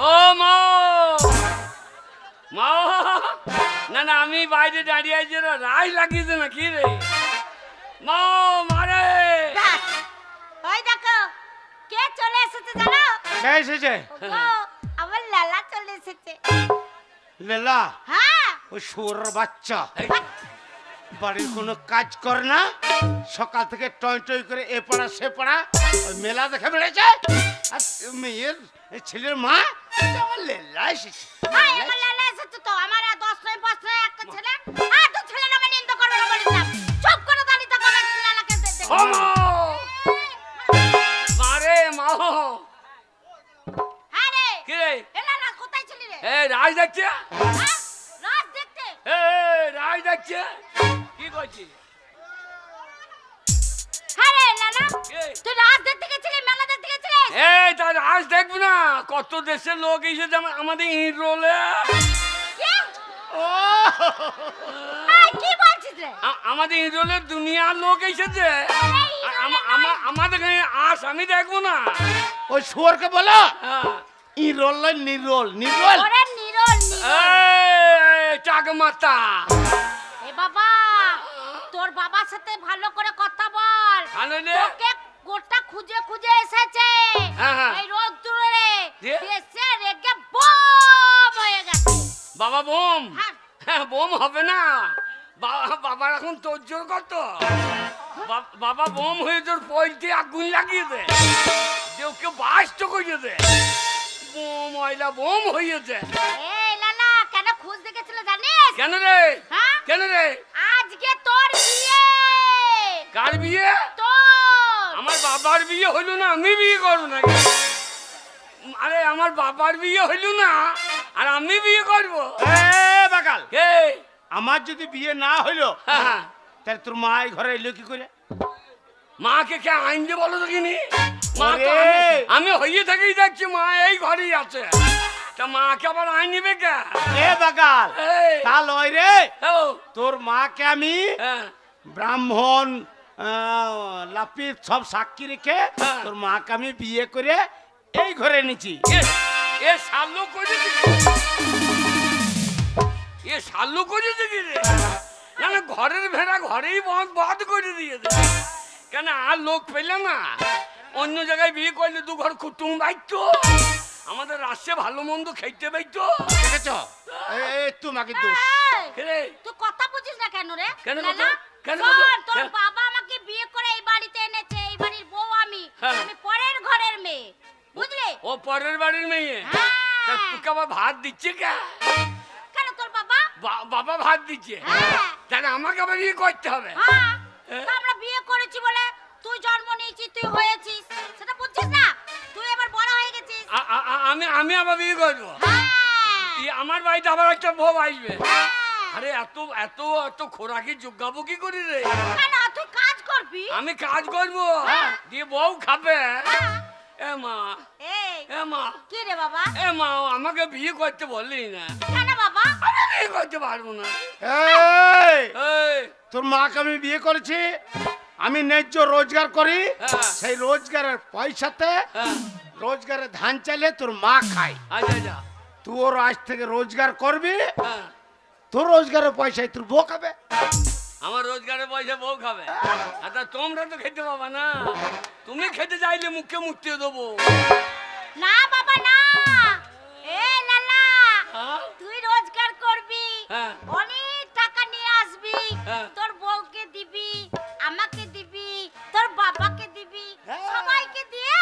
ও মা মা না না আমি বাইরে দাঁড়িয়ে আছি রাই লাগিয়েছে না কি রে মা মারে ওই দেখো কে চলে এসেছে জানো? কে এসেছে? আমার লালা চলে এসেছে। লেলা? হ্যাঁ। ওই শুয়োরের বাচ্চা বাড়ির কোনো কাজ করে না, সকাল থেকে টয় টয় করে এ পাড়া সে পাড়া ওই মেলা দেখে বেড়েছে। আর মেয়ের ছেলের মা আমার লেলা এসেছে। হ্যাঁ আমার লালা এসেছে তো। আমার 10 নয় 5 নয় একটা ছেলে আর তো ছেলে নামে নিন্দা করবে না বলেছিলাম। চুপ করে দাঁড়িয়ে থাকো না লালাকে দেখতে। ও মা মারে মা হ্যাঁ রে কি রে এ লালা কোথায় ছিলি রে? এ রাজ দেখছে হ্যাঁ রাত দেখতে। এ রাজ দেখছে কি করছিস? হ্যাঁ রে লালা তুই রাত দেখতে গেছিলি মেলা দেখতে গেছিলিস? এই তার রাজ দেখবো না কত দেশের লোক এসেছে আমাদের হিরোলে। কি? ও এই কি বলছিস রে? আমাদের হিরোলের দুনিয়ার লোক এসেছে। আমাদের আস আমি দেখবো না। ওই শুয়োরকে বলো হ্যাঁ ইরোল নয় নিরোল। নিরোল ওরে নিরোল চাকমাতা। এ বাবা তোর বাবার সাথে ভালো করে কথা বল। তোকে গোটা খুঁজে খুঁজে এসেছে এই রোদ্দুরে দেশে রেগে বম হয়ে গেছে। বাবা বোম? হ্যাঁ বোম হবে না বাবার এখন তোর জোর কত। বাবা বোম হয়ে তোর পয়তে আগুন লাগিয়ে দে কেউ বাস্ত করে দে বোম ময়লা বোম হয়েছে। এই লালা কেন খোঁজ দেখেছিল জানিস? কেন রে? হ্যাঁ কেন রে? আজকে তোর বিয়ে। কার বিয়ে? তোর। আমার বাবার বিয়ে হইল না আমি বিয়ে করবো না? আরে আমার বাবার বিয়ে হইল না আর আমি বিয়ে করবো? বাকাল আমার যদি বিয়ে না হইলো হ্যাঁ তাহলে তোর মা এই ঘরে এলো কি করে? মাকে কে আইন দিয়ে বলো দেখিনি? আমি হইয়ে থেকেই দেখছি মা এই ঘরেই আছে তা মাকে আবার আইন নিবে কে? এ বাকাল তা লয় রে তোর মাকে আমি ব্রাহ্মণ লাপিত সব সাক্ষী রেখে তোর মাকে আমি বিয়ে করে এই ঘরে এনেছি। এ শালু করেছে এ শালু করেছে কি রে? না না ঘরের ভেড়া ঘরেই বন্ধ করে দিয়েছে কেন আর লোক পেলে না অন্য জায়গায় বিয়ে করলে দু ঘর কুটুম বাইতো আমাদের রাস্তায় ভালো মন্দ খেতে বাইতো। দেখেছ তোমাকে দোষ। তুই কথা বুঝিস না কেন রে? কেন তোর বাবা আমাকে বিয়ে করে এই বাড়িতে এনেছে। এই বাড়ির বউ আমি পরের ঘরের মেয়ে বুঝলি? ও পরের বাড়ির মেয়ে তোকে আবার ভাত দিচ্ছে কে? কেন তোর বাবা? বাবা ভাত দিচ্ছে তাহলে আমাকে আবার বিয়ে করতে হবে? আমরা বিয়ে করেছি বলে তুই জন্ম নিয়েছিস তুই হয়েছিস সেটা বুঝছিস না? তুই এবার বড় হয়ে গেছিস। আমি আবার বিয়ে করবো? আমার বাড়িতে আবার একটা বউ আসবে? আরে এত এত এত খোরাকি যোগাবো কি করি রে? কেন তুই কাজ করবি? আমি কাজ করবো দিয়ে বউ খাবে। এ মা এ মা কি রে বাবা? এ মা আমাকে বিয়ে করতে বললি না কেন বাবা? আমি বিয়ে করতে পারবো না। তোর মাকে আমি বিয়ে করেছি আমি ন্যায্য রোজগার করি সেই রোজগারের পয়সাতে রোজগারে ধান চাইলে তোর মা খায়। আচ্ছা তোর আজ থেকে রোজগার করবি তোর রোজগারের পয়সায় তোর বউ খাবে। আমার রোজগারের পয়সা বউ খাবে? আচ্ছা তোমরা তো খেতে পাবা না তুমি খেতে চাইলে মুখে মুখতে দেবো। না বাবা না এ লালা তুই রোজগার করবি অনেক টাকা নিয়ে আসবি তোর বউকে দিবি আমাকে দিবি তোর বাবাকে দিবি সবাইকে দিয়ে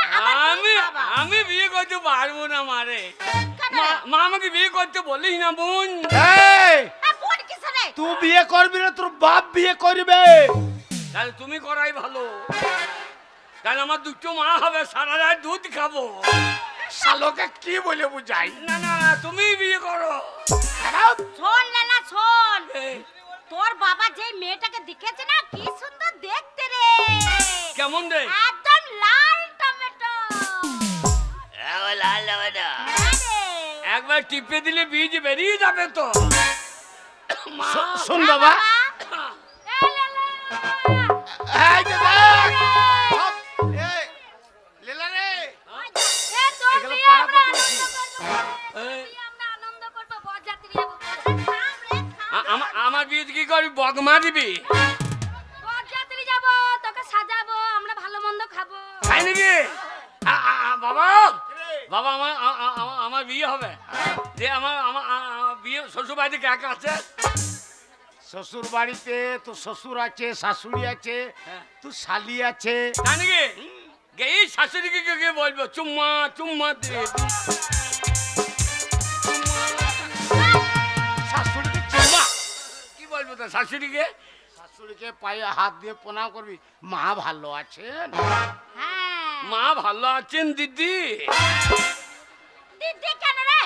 আমি বিয়ে করতে পারবো না মারে। মা আমাকে বিয়ে করতে বলিস না বোন। তুই বিয়ে করবি না তোর বাপ বিয়ে করবে। তাহলে তুমি করাই ভালো তাহলে আমার দুটো মা হবে সারা রাত দুধ খাবো। শালোকে কি বলে বুঝাই? না না তুমি বিয়ে করো। শোন লালা শোন তোর বাবা যে মেয়েটাকে দেখেছে না কি সুন্দর দেখতে রে। কেমন রে? একদম লাল টমেটো। লাল টমেটো একবার টিপে দিলে বীজ বেরিয়ে যাবে তো। শোন বাবা লেলা রে এগুলো পাড়া প্রতিবেশী বিয়েতে কি করবি? বগমা দিবি? বরযাত্রী যাব, তোকে সাজাবো, আমরা ভালো মন্দ খাবো। তাই নাকি? বাবা বাবা আমার বিয়ে হবে যে আমার বিয়ে শ্বশুর বাড়িতে কে কে আছে? শ্বশুর বাড়িতে তো শ্বশুর আছে, শাশুড়ি আছে, তুই শালি আছে। তাই নাকি? এই শাশুড়িকে কে বলবো চুম্মা চুম্মা দিয়ে? শাশুড়িকে চুম্মা কি বলবো তো শাশুড়িকে? শাশুড়িকে পায়ে হাত দিয়ে প্রণাম করবি, মা ভালো আছেন? হ্যাঁ। মা ভালো আছেন দিদি? দিদি কেন রে?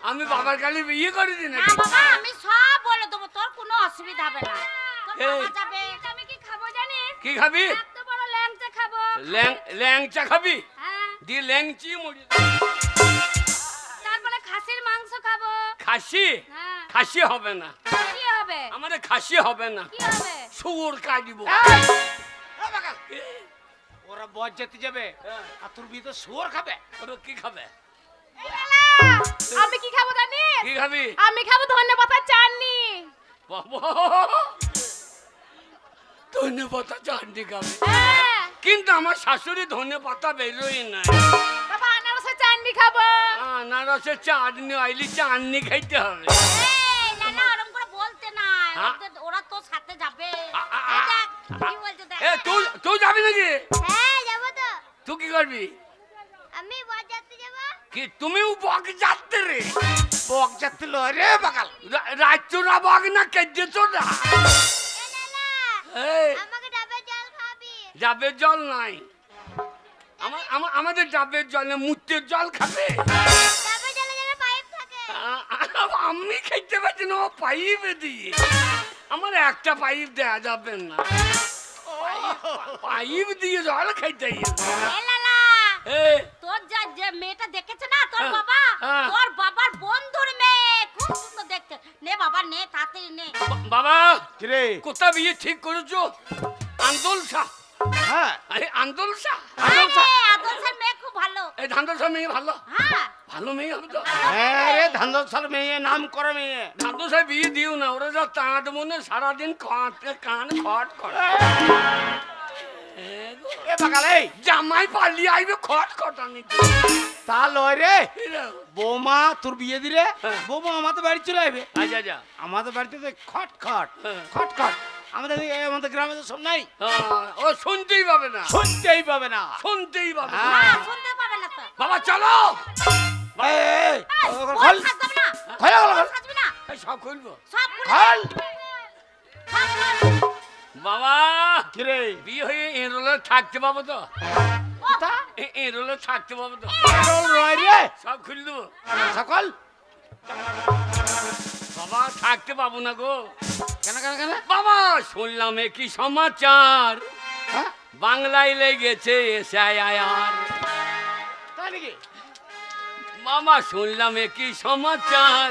আমি বাবার কাছে বিয়ে করেছি না নাকি? বাবা, আমি সব বলে দেবো, তোর কোনো অসুবিধা হবে না। তোর এই। বাবা যাবে। আমি কি খাবো জানিস? কি খাবি? এত বড় ল্যাংচা খাবো। ল্যাংচা খাবি? হ্যাঁ। দিয়ে ল্যাংচি মরি। তারপরে খাসির মাংস খাবো। খাসি? হ্যাঁ। খাসি হবে না, কি হবে? আমাদের খাসি হবে না, কি হবে? শুয়োর কাটবো। ওরা বর যেতে যাবে আর তোর বিয়ে তো শুয়োর খাবে। ওরা কি খাবে? আমি কি খাবো জানিস? কি খাবি? আমি খাবো ধন্যবাদ চাটনি। বাবা ধনে পাতা চাটনি খাবে? হ্যাঁ। কিন্তু আমার শাশুড়ি ধনে পাতা বেরোই না। বাবা আনারসের চাটনি খাবো। আনারসের চাটনি আইলি চাটনি খাইতে হবে। এই না না, ওরকম করে বলতে নাই। হ্যাঁ? ওরা তোর সাথে যাবে। আ- আ- এই দেখ, কি বলছে দেখ। এ তুই যাবি নাকি? হ্যাঁ যাবো তো। তুই কি করবি? আমি বরযাত্রী যাবো। কি তুমিও বক যাচ্ছে রে? বক যাতে লয় রে বাগাল। রাজ্যরা বক না কেটে চোরা। এই আমাকে ডাবের জল খাবি? ডাবের জল নাই। আমাদের ডাবের জলে মুতের জল খাবে? ডাবের জলে যেন পাইপ থাকে। আমি খাইতে পারছি না পাইপ দিয়ে। আমার একটা পাইপ দেয়া যাবে না, পাইপ দিয়ে জল খাইতে। এ লালা, তোর যে মেয়েটা দেখেছে না তোর হ্যাঁ, বাবা, হ্যাঁ। তোর বাবার বন্ধুর মেয়ে, খুব সুন্দর দেখতে। নে বাবা নে, তাড়াতাড়ি নে। বাবা কিরে? কোথা বিয়ে ঠিক করেছো? আন্দোল শাহ? হ্যাঁ আরে আন্দোল শাহ? আরে আদর্শের মেয়ে খুব ভালো। এই ধান্দল শাহ মেয়ে ভালো? হ্যাঁ। ভালো মেয়ে হবে তো? হ্যাঁ রে, ধান্দসাল মেয়ে, নাম করা মেয়ে। ধান্দল শাহ বিয়ে দিও না, ওরা যা তাঁত মনে সারাদিন কান খট করে। এ বাগাল, এই জামাই পালিয়ে আইবে খট খটানি। তা লয় রে। এরকম। বৌমা তোর বিয়ে দিলে হ্যাঁ। বৌমা আমাদের বাড়ি চলে আসবে। আচ্ছা আচ্ছা। আমাদের বাড়িতে তো খট খট হ্যাঁ। খট খট। আমাদের গ্রামে তো সব নাই, ও শুনতেই পাবে না, শুনতেই পাবে না। শুনতেই পাবে না। হ্যাঁ। না শুনতে পাবে না তো। বাবা চলো। এই, এই, এই, ওগুলো ওর খোল। সাজবে না। খোল, খোল, ওর খোল। সাজবে না। এই সব খুলবো। সব খুলে খোল। সব খুলে। বাবা কিরে? বিয়ে হয়ে এরোলে থাকতে পাবো তো? তা এরোলে থাকতে পাবো তো? রোল রয় রে। সব খুলে দেবো। সকল বাবা থাকতে পাবো না গো। কেন কেন কেন? বাবা শুনলাম কি সমাচার, হ্যাঁ? বাংলায় লেগেছে এসআইআর। তাই নাকি? মামা শুনলাম কি সমাচার,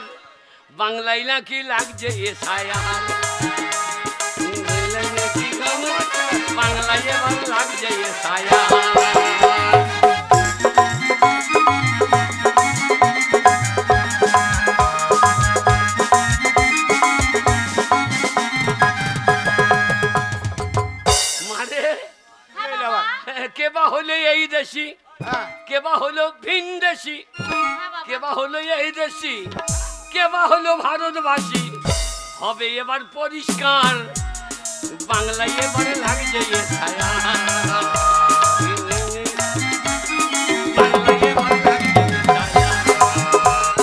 বাংলায় নাকি লাগছে এসআইআর। বাংলায় এবার লাগছে এসআইআর। মারে হ্যাঁ বাবা। কেবা হলো এই দেশি, হ্যাঁ। কেবা হলো ভিন দেশি, হ্যাঁ বাবা। কেবা হলো এই দেশি, কেবা হলো ভারতবাসী। হবে এবার পরিষ্কার, বাংলায় এবারে লাগছে এসআইআর। বাংলায় এবার লাগছে এসআইআর।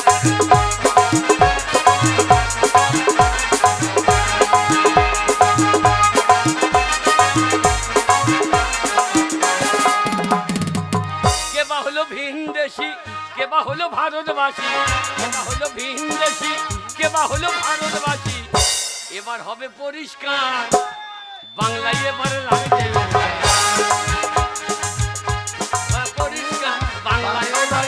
কেবা হলো ভিন দেশি, কেবা হলো ভারতবাসী, কেবা হলো ভিন দেশি, কেবা হলো ভারতবাসী। এবার হবে পরিষ্কার, বাংলায় এবার লাগছে পরিষ্কার, বাংলায় এবার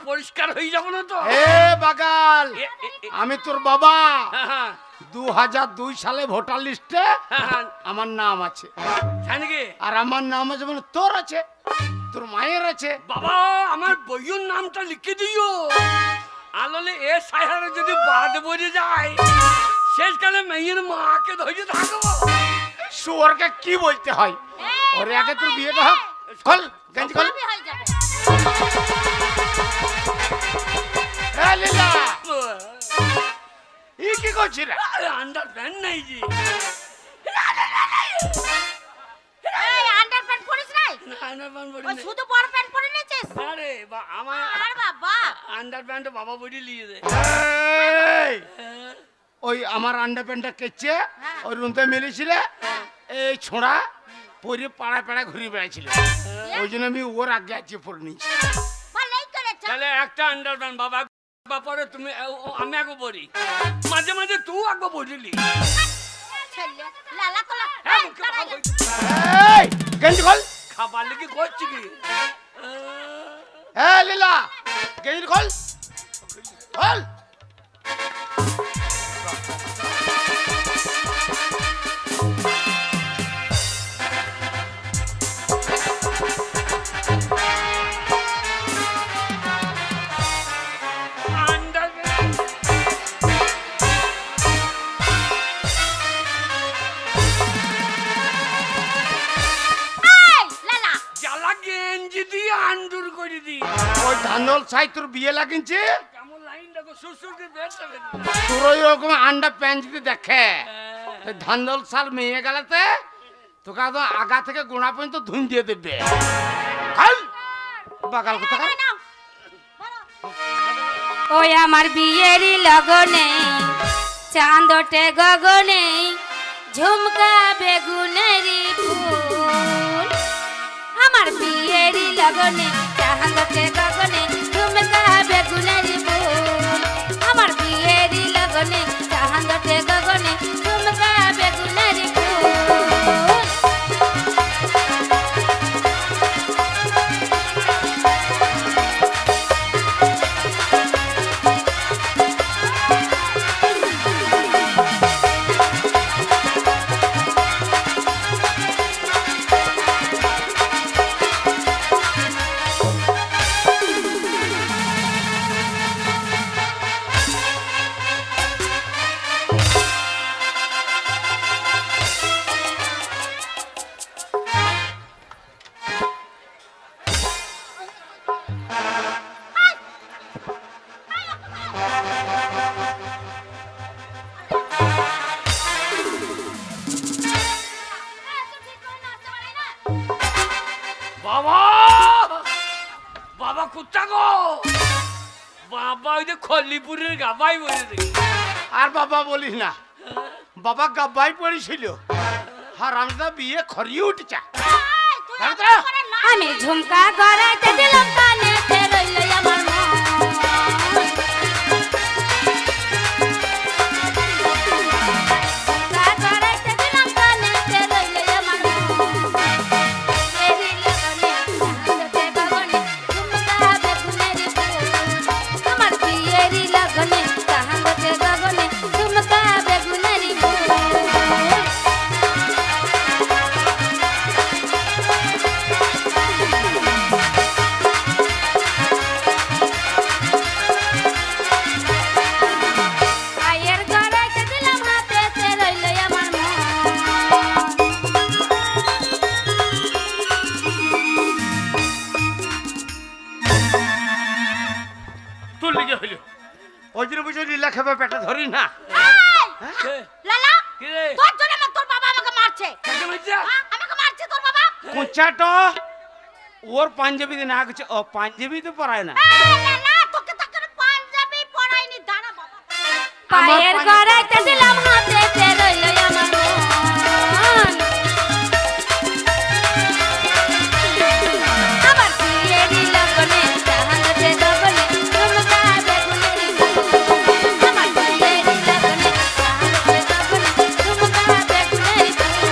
পরিষ্কার হয়ে যাবো না তো? এ বাগাল, আমি তোর বাবা। হ্যাঁ হ্যাঁ 2002 সালে ভোটার লিস্টে হ্যাঁ আমার নাম আছে। জানি আর আমার নাম আছে মানে তোর আছে, তোর মায়ের আছে। বাবা আমার বইয়ের নামটা লিখে দিও, আলোলে এ সাহারে যদি বাদ বসে যায় শেষকালে মেয়ের মাকে ধরে থাকবো। শুয়োরকে কি বলতে হয়? ওরে আগে তোর বিয়েটা হোক। খোল গেঞ্জি খোল। সবই হয়ে যাবে। এ লীলা, ই কি করছিস রে? আন্ডার প্যান্ট নাই জি। এই আন্ডারপ্যান্ট পরিস নাই? আন্ডার প্যান্ট ওই শুধু বড় প্যান্ট পরে নিয়েছিস? আরে আমার আর বাবা আন্ডার প্যান্ট বাবা বডি লিয়ে দে। এই, ওই আমার আন্ডার প্যান্টটা কেচে ওই রুমতে মেলেছিলে, এই ছোঁড়া পরে পাড়ায় পাড়ায় ঘুরে বেড়াইছিল, ওই জন্য আমি ওর আগে আজকে পরে নিয়েছি। ভালোই করেছ। তাহলে একটা আন্ডার প্যান্ট বাবা পরে তুমি আমি আগে পরি, মাঝে মাঝে তুই আগে বলিলি। ছেলে লালা কলা। হ্যাঁ, এই, মুখে দাঁড়াই বাবা যা। এই গেঞ্জি খোল। খাবার লেগে করছি কি? এ লীলা, গেঞ্জি খোল খোল। আন্ডার প্যান্ট এই লালা। জ্বালা গেঞ্জি দিয়ে আন্ডুর করে দি। ওই ধানল ছাই তোর বিয়ে লাগিনছে, কেমন লাইন দেখো সুসুর দিয়ে বেশ হবে। তোর ওই রকম আন্ডার প্যান্ট যদি দেখে ধানল সাল মেয়ে গেলাতে তোকে একদম আগা থেকে গোড়া পর্যন্ত ধুন দিয়ে দেবে। খোল বাগাল কথা এই নাও। বলো। ওই আমার বিয়েরই লগনে চাঁদটে গগনে ঝুমকা বেগুনেরই ফুল। আমার বিয়েরই লগনে চাঁদটে গগনে ঝুমকা বেগুনেরই ফুল। আমার বিয়েরই লগনে চাঁদটে গগনে ঝুমকা বেগুনেরই ফুল। বাবা বাবা কুত্তা গো, বাবা ওই যে খল্লিপুরের গাবাই বলে দেখি। আর বাবা বলিস না, বাবা গাব্বাই পড়েছিল আর আমরা বিয়ে খরিয়ে উঠেছে। এই, তুই দাঁড়া, এত দাঁড়া। করে না। আমি ঝুমকা গড়াইতে দিলাম কানে রইল আমার মন। ঝুমকা গড়াইতে দিলাম কানে রইল আমার মন। বিয়েরই লগনে চাঁদটে গগনে ঝুমকা বেগুনেরই ফুল। আমার বিয়েরই লগনে চাঁদটে গগনে ঝুমকা বেগুনেরই ফুল। আয়ের গড়াইতে দিলাম হাতে রইল আমার মন। তোর লিগে হইল ওই জন্য বুঝে লীলা খেপে পেটে ধরি না। এই, লালা। কি রে তোর জন্য তোর বাবা আমাকে মারছে। কাকে মারছে? হ্যাঁ, আমাকে মারছে তোর বাবা। কোচাটো ওর পাঞ্জাবি না কিছু, ও পাঞ্জাবি তো পরায় না। এই লালা, তোকে তো কোনো পাঞ্জাবি পরাইনি, দাঁড়া বাবা। পায়ের গড়াইতে দিলাম হাতে রইল আমার মন। আমার বিয়েরই লগনে চাঁদটে গগনে ঝুমকা বেগুনেরই ফুল। আমার বিয়েরই লগনে চাঁদটে গগনে ঝুমকা বেগুনেরই ফুল।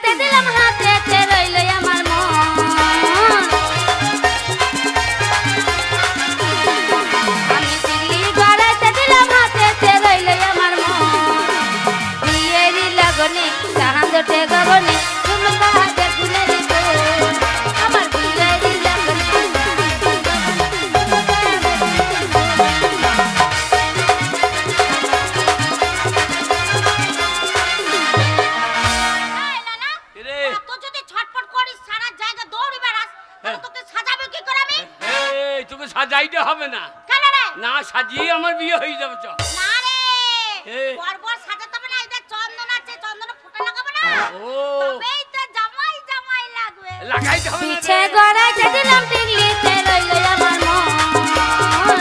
গড়াইতে দিলাম হাতেতে রইল আমার মন আমি টিকলি গড়াইতে দিলাম হাতেতে রইল আমার মন বিয়েরি লগনে চাঁদটে গগনে ঝুমকা দেখুনের আমার বিয়েরি লগনে রে এত যদি ছটফট করিস সারা জায়গা দৌড়ি বেড়াস তাহলে তোকে সাজাবে কি করে আমি? এই তোকে সাজাইতে হবে না, কেন রে? না সাজিয়ে আমার বিয়ে হয়ে যাবে। চ না রে, এ। বরবর সাজাতে হবে না, এদের চন্দন আছে, চন্দনে ফুটা লাগাবো না। ও তবেই তো জামাই জামাই লাগবে। লাগাইতে হবে না পিছে রে। গড়াইতে দিলাম টিকলিতে রইল আমার মন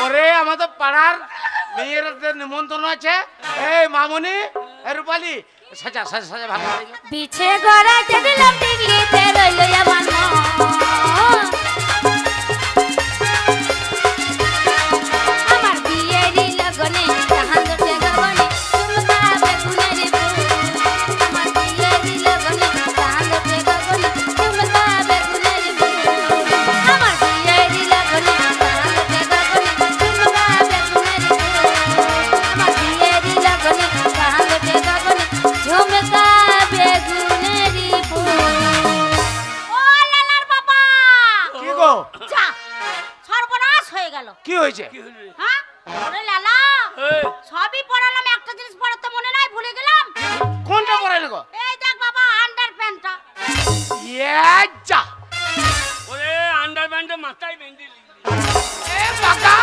ওরে আমাদের পাড়ার মেয়েদের নিমন্ত্রণ আছে। এই মামনি, এই রূপালি, সাজা সাজা সাজা ভালো করে। পিছে গড়াইতে দিলাম টিকলিতে রইল আমার মন আমার বিয়েরি লগনে চাঁদটে গগনে ঝুমকা বেগুনের ফুল আমার বিয়েরি লগনে চাঁদটে গগনে ঝুমকা বেগুনের ফুল আমার বিয়েরি লগনে চাঁদটে গগনে ঝুমকা বেগুনের ফুল আমার বিয়েরি লগনে চাঁদটে গগনে ঝুমকা বেগুনের ফুল ও লালার বাবা, কি গো, যা, সর্বনাশ হয়ে গেল। কি হয়েছে? কি হলো রে? হ্যাঁ? ওরে লালা, এই, সবই পড়ালাম, একটা জিনিস পড়াতে মনে নাই, ভুলে গেলাম। কোনটা পড়াইলে গো? এই দেখ বাবা, আন্ডার প্যান্টটা। যা ওরে আন্ডারপ্যান্টটা মাথায় বেঁধে দিলি। এ বাবা,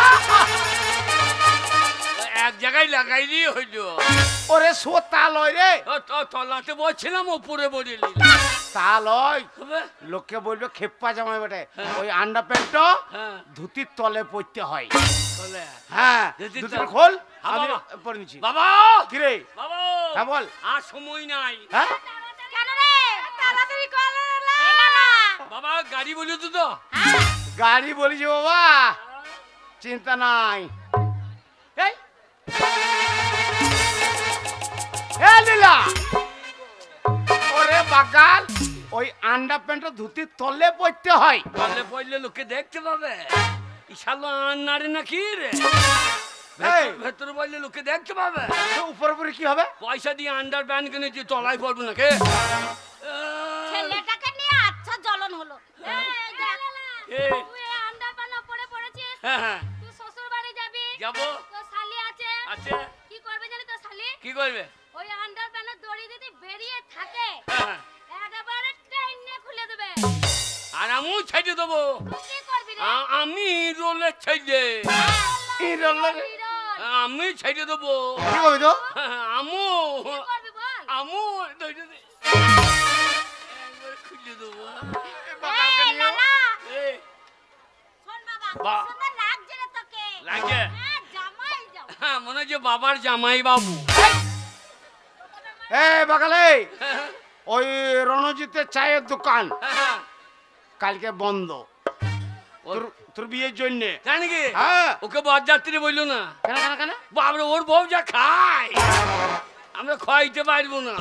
এক জায়গায় লাগাইলি হইলো। ওরে সোতা লয় রে, তলাতে বলছিলাম ওপরে বলিলি তা লয়। হবে? লোককে বলবে খেপ্পা জামাই বেটে, হ্যাঁ। ওই আন্ডার প্যান্ট হ্যাঁ ধুতির তলে পড়তে হয়। চলে। হ্যাঁ, ধুতির ধুতির তলে। খোল, হ্যাঁ, আমি বাবা। পরে নিচ্ছি। বাবা কি রে? বাবা হ্যাঁ বল। আর সময় নাই। হ্যাঁ, কেন রে? তাড়াতাড়ি কর লালা। এই লালা। বাবা গাড়ি বলি তো হ্যাঁ? গাড়ি বলিছি বাবা, চিন্তা নাই। এই এ লীলা, ওরে বাগাল, ওই আন্ডার প্যান্ট ধুতির তলে পড়তে হয়। তলে পড়লে লোকে দেখতে পাবে। ইশালো আন্নারে নাকি রে? এই। ভেতরে বললে লোকে দেখতে পাবে। তো উপর উপরে কি হবে? পয়সা দিয়ে আন্ডার প্যান্ট কিনেছি, তলায় পড়বো না কে? ছেলেটাকে নিয়ে আচ্ছা জ্বলন হলো। এই দেখ। এ, তুই আন্ডারপ্যান্ট পরে পড়েছিস হ্যাঁ হ্যাঁ তুই শ্বশুর বাড়ি যাবি যাবো। তোর শালি আছে আচ্ছা কি করবে জানি তোর শালি কি করবে? ওই আন্ডারপ্যান্টের দড়ি যদি বেরিয়ে থাকে হ্যাঁ, একেবারে টেনে খুলে দেবে আর আমিও ছেড়ে দেবো। তুই কি করবি রে আমি রোলের ছেড়ে, এই রল্লা রে। হিরো আমি ছেড়ে দেবো। কি করবি তো? আমু কি করবি বল আমু ধরে দে। একবার খুলে দেবো। এই লালা, এই, শোন বাবা, বা- কি সুন্দর লাগছে রে তোকে। লাগছে? হ্যাঁ, জামাই জামাই। হ্যাঁ, মনে হচ্ছে বাবার জামাই বাবু। এ বাগালে, ওই রণজিতের চায়ের দোকান কালকে বন্ধ তোর তোর বিয়ের জন্য। জানি কি হ্যাঁ, ওকে বরযাত্রী বললো না। কেন কেন কেন? বাবরে ওর বউ যা খায় আমরা খাইতে পারবো না।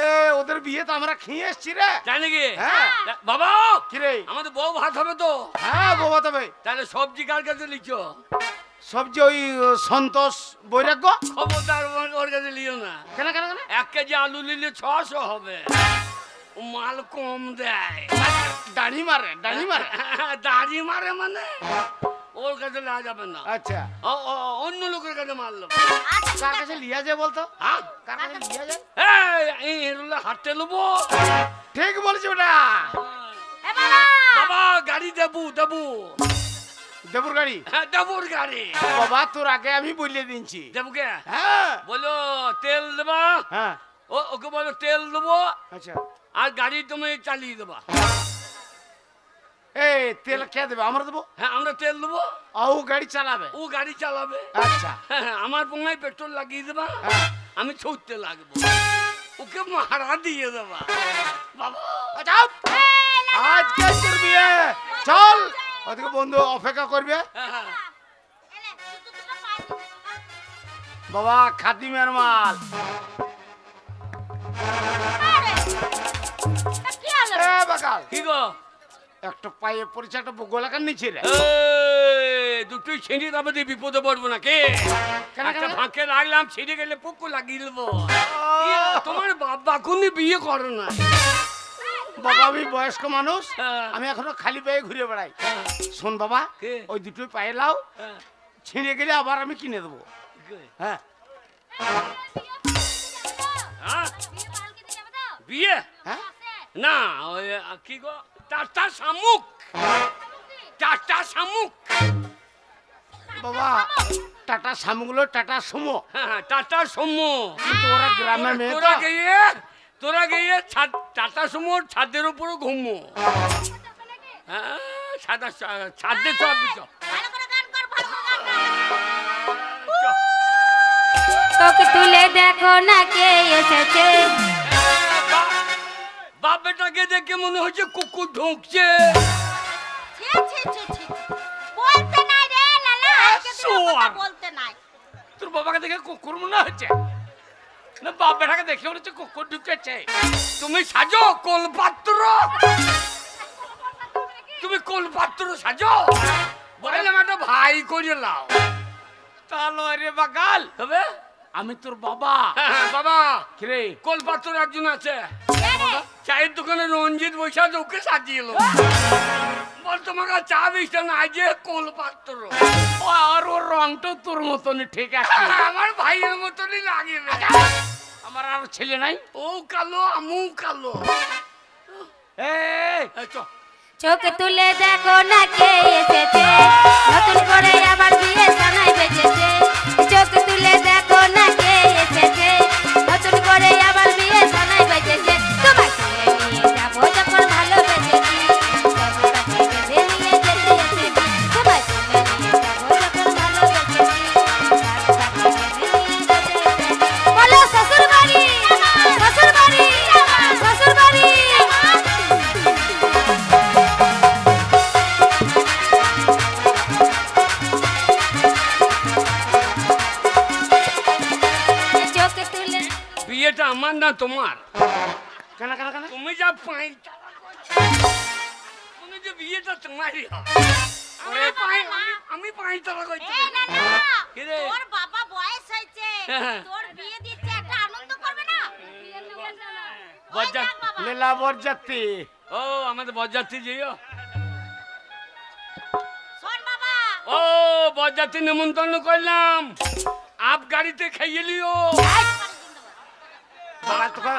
এ ওদের বিয়ে তো আমরা খেয়ে এসছি রে। জানি কি হ্যাঁ। বাবা কি রে? আমাদের বউ ভাত হবে তো, হ্যাঁ বাবা, তবে তাহলে সবজি কার কাছে লিখছো? সবজি ওই সন্তোষ বৈরাগ্য। খবরদার ওর কাছে লিও না। কেন কেন কেন? 1 কেজি আলু নিলে 600 হবে। ও মাল কম দেয়। দাড়ি মারে, দাড়ি মারে। দাড়ি মারে মানে ওর কাছে নেওয়া যাবে না। আচ্ছা, অন্য লোকের কাছে মারলো। আচ্ছা, কার কাছে লিয়া যায় বলতো? হ্যাঁ কার কাছে লিয়া যায়? এই হাঁটতে নেবো। ঠিক বলছি ওটা। এ বাবা, বাবা গাড়ি দেবু দেবু। দেবুর গাড়ি? হ্যাঁ দেবুর গাড়ি। বাবা তোর আগে আমি বলিয়ে দিচ্ছি। দেবুকে হ্যাঁ বলো তেল দেবা। হ্যাঁ, ওকে বলো তেল দেবো আচ্ছা। আর গাড়ি তুমি চালিয়ে দেবা। এই তেল কে দেবে? আমরা দেবো। হ্যাঁ আমরা তেল দেবো, ও গাড়ি চালাবে। ও গাড়ি চালাবে। আচ্ছা, হ্যাঁ আমার পোঙায় পেট্রোল লাগিয়ে দেবা, হ্যাঁ। আমি ছুটতে লাগবো, ওকে মারা দিয়ে দেবা। বাবা আচ্ছা। এই আজকে তোর বিয়ে চল ওদিকে বন্ধু অপেক্ষা করবে বাবা খাদিমের মাল বাকাল কি গো একটা পায়ে পরিচয় একটা গোলাকার নিচে রে দুটোই ছিঁড়ে যাবে দিয়ে বিপদে পড়বো না কে একটা ফাঁকে রাখলাম ছিঁড়ে গেলে পুকু লাগিয়ে দেবো তোমার বাবা কোন বিয়ে করো না বাবা আমি বয়স্ক মানুষ আমি এখনো খালি পায়ে ঘুরে বেড়াই শোন বাবা ওই দুটোই পায়ে লাও ছিঁড়ে গেলে আবার আমি কিনে দেবো হ্যাঁ বিয়ে হ্যাঁ না ওই কি গো টাটা শামুক টাটা শামুক বাবা টাটা সামগুলো টাটা সুমো হ্যাঁ টাটা সুমো কিন্তু ওরা গ্রামের মেয়ে তোরা গিয়ে টাটা সুমোর ছাদের উপরে ঘুমো হ্যাঁ সাদা ছাদে সব তোকে তুলে দেখো না কে এসেছে বাপ বেটাকে দেখে মনে হচ্ছে কুকুর ঢুকছে বলতে নাই রে লালা বলতে নাই তোর বাবাকে দেখে কুকুর মনে হচ্ছে না বাপ বেটাকে দেখে মনে হচ্ছে কুকুর ঢুকেছে তুমি সাজো কোলপাত্র তুমি কোলপাত্র সাজো বললাম একটা ভাই করে লাও তাহলে রে বাগাল তবে আমি তোর বাবা বাবা কিরে কোলপাত্র একজন আছে চায়ের দোকানে রঞ্জিত বৈশাখ ওকে সাজিয়ে এলো বল তোমাকে চা বিষ্টা না যে কোলপাত্র আর ওর রংটা তোর মতনই ঠিক আছে আমার ভাইয়ের মতনই লাগে আমার আর ছেলে নাই ও কালো আমু কালো এই চোখ তুলে দেখো না কে এসেছে নতুন করে আবার বিয়ে জানাই বেজেছে চোখ তুলে দেখো না কে এসেছে নতুন করে আবার বিয়ে জানাই বেজেছে তোমাকে নিয়ে যাবো যখন ভালোবেসেছি নিয়ে যেতে এসেছি তোমাকে নিয়ে যাবো যখন ভালোবেসেছি বলো শ্বশুর বাড়ি শ্বশুর বাড়ি শ্বশুর বাড়ি বিয়েটা আমার না তোমার কেন কেন কেন তুমি যা পাইটা তুমি যে বিয়েটা তোমারই আমি পাইতারা করছি তোর বাবা বয়স হয়েছে তোর বিয়ে দিচ্ছে একটা আনন্দ করবে না লীলা বরযাত্রী ও আমাদের বরযাত্রী যেও শোন বাবা ও বরযাত্রী নিমন্ত্রণ করলাম আপ গাড়িতে খাইয়ে লিও বাবা তোকে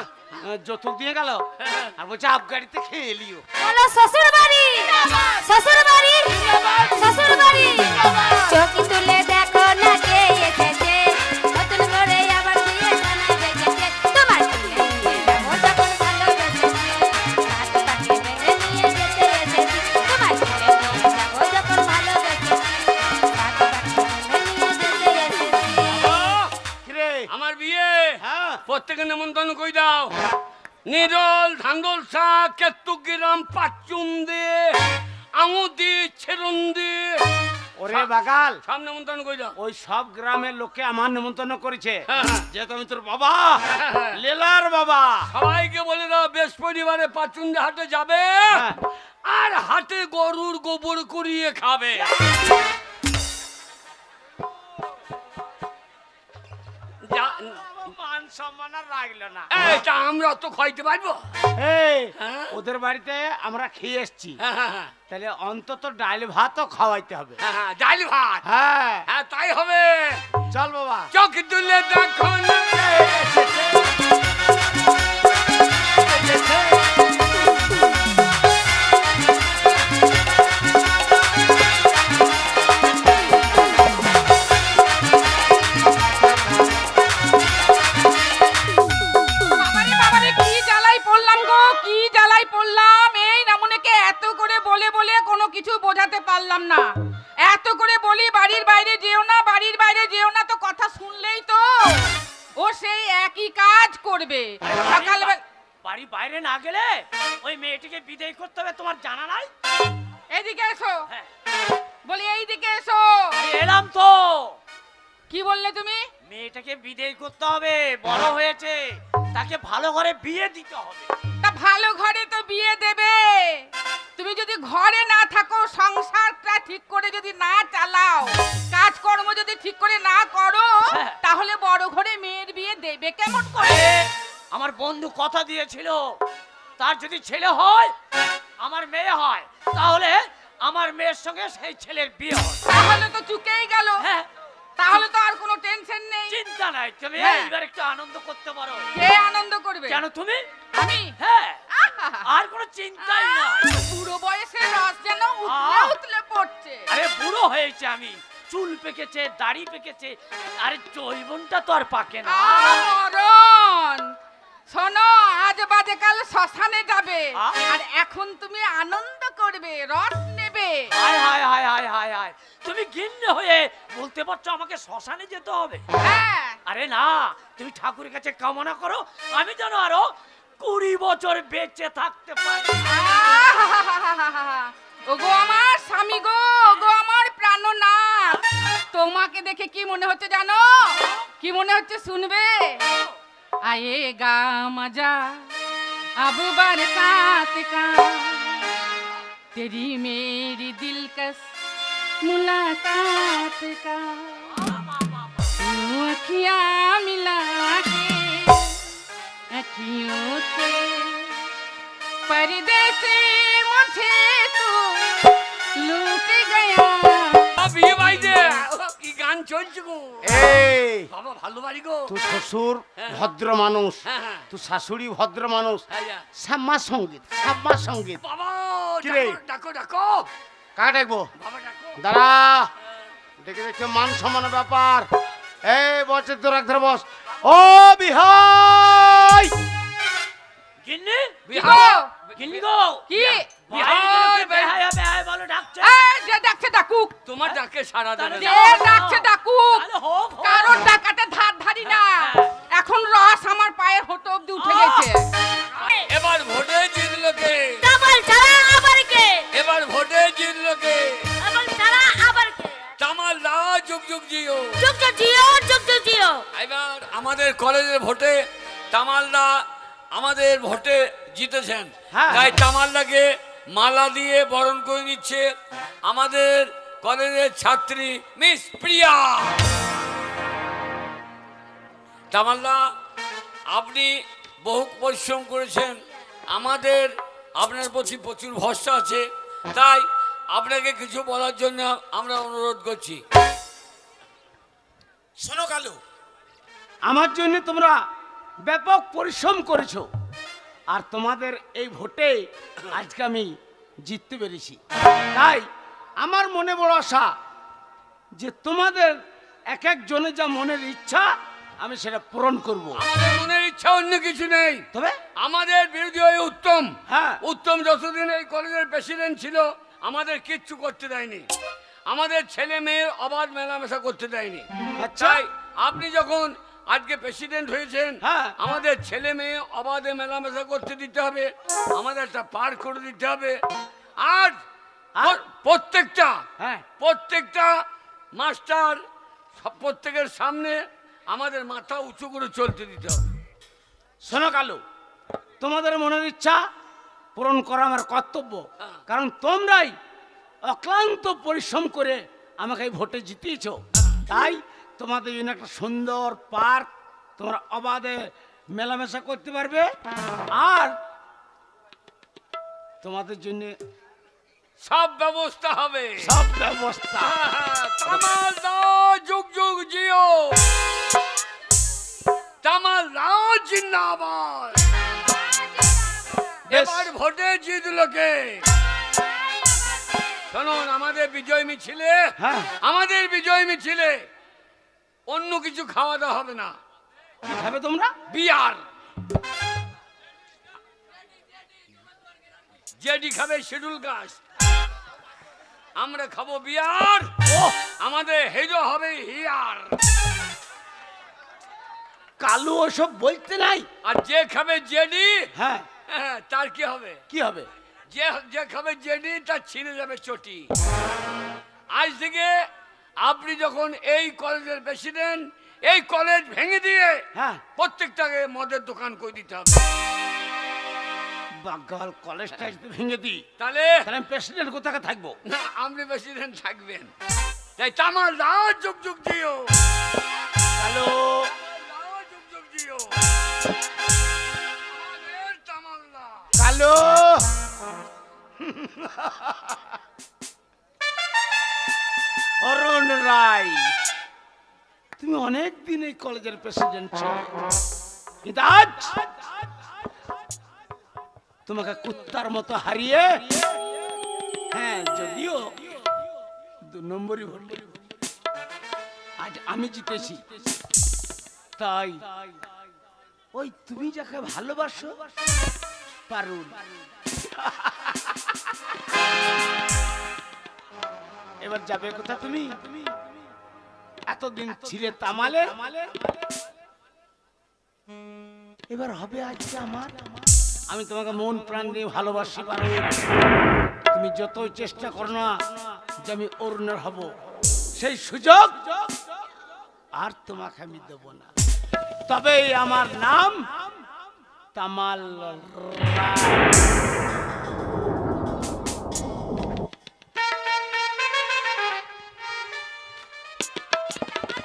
যৌতুক দিয়ে গেল আর বলছে আপ গাড়িতে খেয়ে এলিও বলো শ্বশুর বাড়ি শ্বশুর বাড়ি শ্বশুর বাড়ি চোখ তুলে দেখো না কে এসেছে নতুন করে আবার বিয়ে জানাই বেজেছে তোমার সঙ্গে নিয়ে যাবো যখন ভালোবেসেছি হাত পাখি বেঁধে নিয়ে যেতে এসেছি তোমার সঙ্গে নিয়ে যাবো যখন ভালোবেসেছি হাত পাখি বেঁধে নিয়ে যেতে এসেছি কিরে আমার বিয়ে হ্যাঁ প্রত্যেকে নিমন্ত্রণ কই দাও নিরল ধান্দল শাক কেতুগ্রাম পাচুম দে আঙুদি ছেরুন্দি ওরে বাগাল সব নিমন্ত্রণ কই দাও ওই সব গ্রামের লোকে আমার নিমন্ত্রণ করেছে হ্যাঁ। যেহেতু আমি তোর বাবা লীলার বাবা সবাইকে বলে দাও বৃহস্পতিবারে পাচুন্দি হাটে যাবে হ্যাঁ। আর হাটে গরুর গোবর কুড়িয়ে খাবে মান সম্মান আর রাখলো না এইটা আমরা তো খাইতে পারবো এই হ্যাঁ। ওদের বাড়িতে আমরা খেয়ে এসছি হ্যাঁ তাহলে অন্তত ডাল ভাতও খাওয়াইতে হবে ডাল ভাত হ্যাঁ হ্যাঁ তাই হবে চল বাবা চোখ তুলে দেখো না কে এসেছে। বাবারে কি জ্বালাই পড়লাম গো কি জ্বালাই পড়লাম এই নামুনেকে এত করে বলে বলে কোনো কিছু বোঝাতে পারলাম না এত করে বলি বাড়ির বাইরে যেও না বাড়ির বাইরে যেও না তো কথা শুনলেই তো ও সেই একই কাজ করবে সকালবেলা বাড়ি বাইরে না গেলে ওই মেয়েটিকে বিদায় করতে হবে, তোমার জানা নাই? এদিকে এসো। হ্যাঁ বলি এইদিকে এসো। আমি এলাম তো। কি বললে তুমি? মেয়েটাকে বিদায় করতে হবে, বড় হয়েছে, তাকে ভালো ঘরে বিয়ে দিতে হবে। তা ভালো ঘরে তো বিয়ে দেবে, তুমি যদি ঘরে না থাকো, সংসারটা ঠিক করে যদি না চালাও, কাজকর্ম যদি ঠিক করে না করো, হ্যাঁ। তাহলে বড় ঘরে মেয়ের বিয়ে দেবে কেমন করে? আরে, আমার বন্ধু কথা দিয়েছিল, তার যদি ছেলে হয়, আমার মেয়ে হয়, তাহলে আমার মেয়ের সঙ্গে সেই ছেলের বিয়ে হবে। তাহলে তো চুকেই গেল। হ্যাঁ, তাহলে তো আর কোনো টেনশন নেই। চিন্তা নাই, তুমি হ্যাঁ। এইবার একটু আনন্দ করতে পারো। কে আনন্দ করবে? কেন তুমি? আমি? হ্যাঁ, আহা! আর কোনো চিন্তাই নাই। বুড়ো বয়সের রস যেন উতলে উতলে পড়ছে। আরে বুড়ো হয়েছে আমি, চুল পেকেছে, দাড়ি পেকেছে, আরে যৌবনটা তো আর পাকে না। মরণ, শোনো, আজ বাজে কাল শ্মশানে যাবে, আর এখন তুমি আনন্দ করবে, রস নেবে। হায় হায় হায় হায় হায় হায়, তুমি গিন্নি হয়ে বলতে পারছো আমাকে শ্মশানে যেতে হবে? হ্যাঁ, আরে না, তুমি ঠাকুরের কাছে কামনা করো আমি যেন আরো 20 বছর বেঁচে থাকতে পারি। ওগো আমার স্বামী গো, ওগো আমার প্রাণনাথ, তোমাকে দেখে কি মনে হচ্ছে জানো? কি মনে হচ্ছে শুনবে? आएगा मजा अब बरसात का, तेरी मेरी दिलकश मुलाकात का, यूं अखियां मिला के अखियों से परदेसी मुझे तू लूट गया। বিয়ে বাড়িতে কি গান চলছে গো? এই বাবা ভালো বাড়ি গো। তুই শ্বশুর ভদ্র মানুষ, হ্যাঁ, হ্যাঁ। তুই শাশুড়ি ভদ্র মানুষ, হ্যাঁ, হ্যাঁ। শ্যামা সঙ্গীত, শ্যামা সঙ্গীত। বাবা কি রে? ডাকো ডাকো ডাকো কাকে ডাকবো? বাবা ডাকো। দাঁড়া, দেখে দেখে মান সম্মানের ব্যাপার। এই বসে তো রাখ, ধরে বস। ও বিহাই, গিন্নি, বিহার গিন্নি গো, কি? বিহাই বেহায়া বেহায়া বলো ডাকছে। এই যে ডাকছে ডাকুক, তোমার ডাকে সারা দেবে যে না। ডাকছে ডাকুক, তাহলে হোক, হোক। কারোর ডাকাতে ধার ধারি না। এখন রস আমার পায়ের হোঁটো অব্দি উঠে গেছে। এবার ভোটে জিতলো কে? ডাবল ছাড়া আবার কে? এবার ভোটে জিতলো কে? ডাবল ছাড়া আবার কে? তামাল দা যুগ যুগ জিও। যুগ যুগ জিও, যুগ যুগ জিও। এবার আমাদের কলেজের ভোটে তামালদা আমাদের ভোটে জিতেছেন, হ্যাঁ। তাই তামালদাকে মালা দিয়ে বরণ করে নিচ্ছে আমাদের কলেজের ছাত্রী মিস প্রিয়া। তামালদা, আপনি বহু পরিশ্রম করেছেন, আমাদের আপনার প্রতি প্রচুর ভরসা আছে, তাই আপনাকে কিছু বলার জন্য আমরা অনুরোধ করছি। শোনো কালু, আমার জন্য তোমরা ব্যাপক পরিশ্রম করেছো, আর তোমাদের এই ভোটে আজকে আমি জিততে পেরেছি। তাই আমার মনে বড় আশা যে তোমাদের এক একজনের যা মনের ইচ্ছা আমি সেটা পূরণ করব। আমাদের মনের ইচ্ছা অন্য কিছু নেই, তবে আমাদের বিরোধী হয়ে উত্তম, হ্যাঁ, উত্তম যতদিন এই কলেজের প্রেসিডেন্ট ছিল আমাদের কিচ্ছু করতে দেয়নি, আমাদের ছেলে মেয়ের অবাধ মেলামেশা করতে দেয়নি। আচ্ছা। তাই আপনি যখন আজকে প্রেসিডেন্ট হয়েছেন, হ্যাঁ। আমাদের ছেলে মেয়ে অবাধে মেলামেশা করতে দিতে হবে, আমাদের একটা পার্ক করে দিতে হবে, আর প্রত্যেকটা হ্যাঁ, প্রত্যেকটা মাস্টার প্রত্যেকের সামনে আমাদের মাথা উঁচু করে চলতে দিতে হবে। শোনো কালু, তোমাদের মনের ইচ্ছা পূরণ করা আমার কর্তব্য, কারণ তোমরাই অক্লান্ত পরিশ্রম করে আমাকে এই ভোটে জিতিয়েছ। তাই তোমাদের জন্য একটা সুন্দর পার্ক, তোমরা অবাধে মেলামেশা করতে পারবে, আর তোমাদের জন্য সব ব্যবস্থা হবে, সব ব্যবস্থা। তামাল দাও যুগ যুগ জিও, তামাল দাও জিন্দাবাদ। এবার ভোটে জিতলো কে? শুনুন, আমাদের বিজয় মিছিলে, হ্যাঁ, আমাদের বিজয় মিছিলে অন্য কিছু খাওয়া দাওয়া হবে না। কি খাবে তোমরা? বিয়ার, যেটি খাবে শিডিউল কাস্ট, আমরা খাবো বিয়ার। আমাদের হিরো হবে হিয়ার। কালু ওসব বলতে নাই। আর যে খাবে জেডি, হ্যাঁ তার কি হবে? কি হবে? যে যে খাবে জেডি তার ছিঁড়ে যাবে চটি। আজ থেকে আপনি যখন এই কলেজের প্রেসিডেন্ট, এই কলেজ ভেঙে দিয়ে হ্যাঁ প্রত্যেকটাকে মদের দোকান করে দিতে হবে। বাগাল কলেজটা যদি ভেঙে দিই তাহলে তাহলে আমি প্রেসিডেন্ট কোথাকে থাকবো? না, আপনি প্রেসিডেন্ট থাকবেন। তাই তামাল দাও, যুগ যুগ দিও। কালু দাও, যুগ যুগ দিও। আমাদের তামাল দাও। কালু অরুণ রায়, তুমি অনেক দিন এই কলেজের প্রেসিডেন্ট ছিলে, কিন্তু আজ তোমাকে কুত্তার মতো হারিয়ে, হ্যাঁ যদিও 2 নম্বরই ভোটে আজ আমি জিতেছি, তাই ওই তুমি যাকে ভালোবাসো পারুল, এবার যাবে কোথা তুমি? এতদিন ছিলে তামালে, এবার হবে আজকে আমার। আমি তোমাকে মন প্রাণ দিয়ে ভালোবাসি পারুল, তুমি যতই চেষ্টা করো না যে আমি অরুণের হব, সেই সুযোগ আর তোমাকে আমি দেব না। তবে আমার নাম তামাল রায়।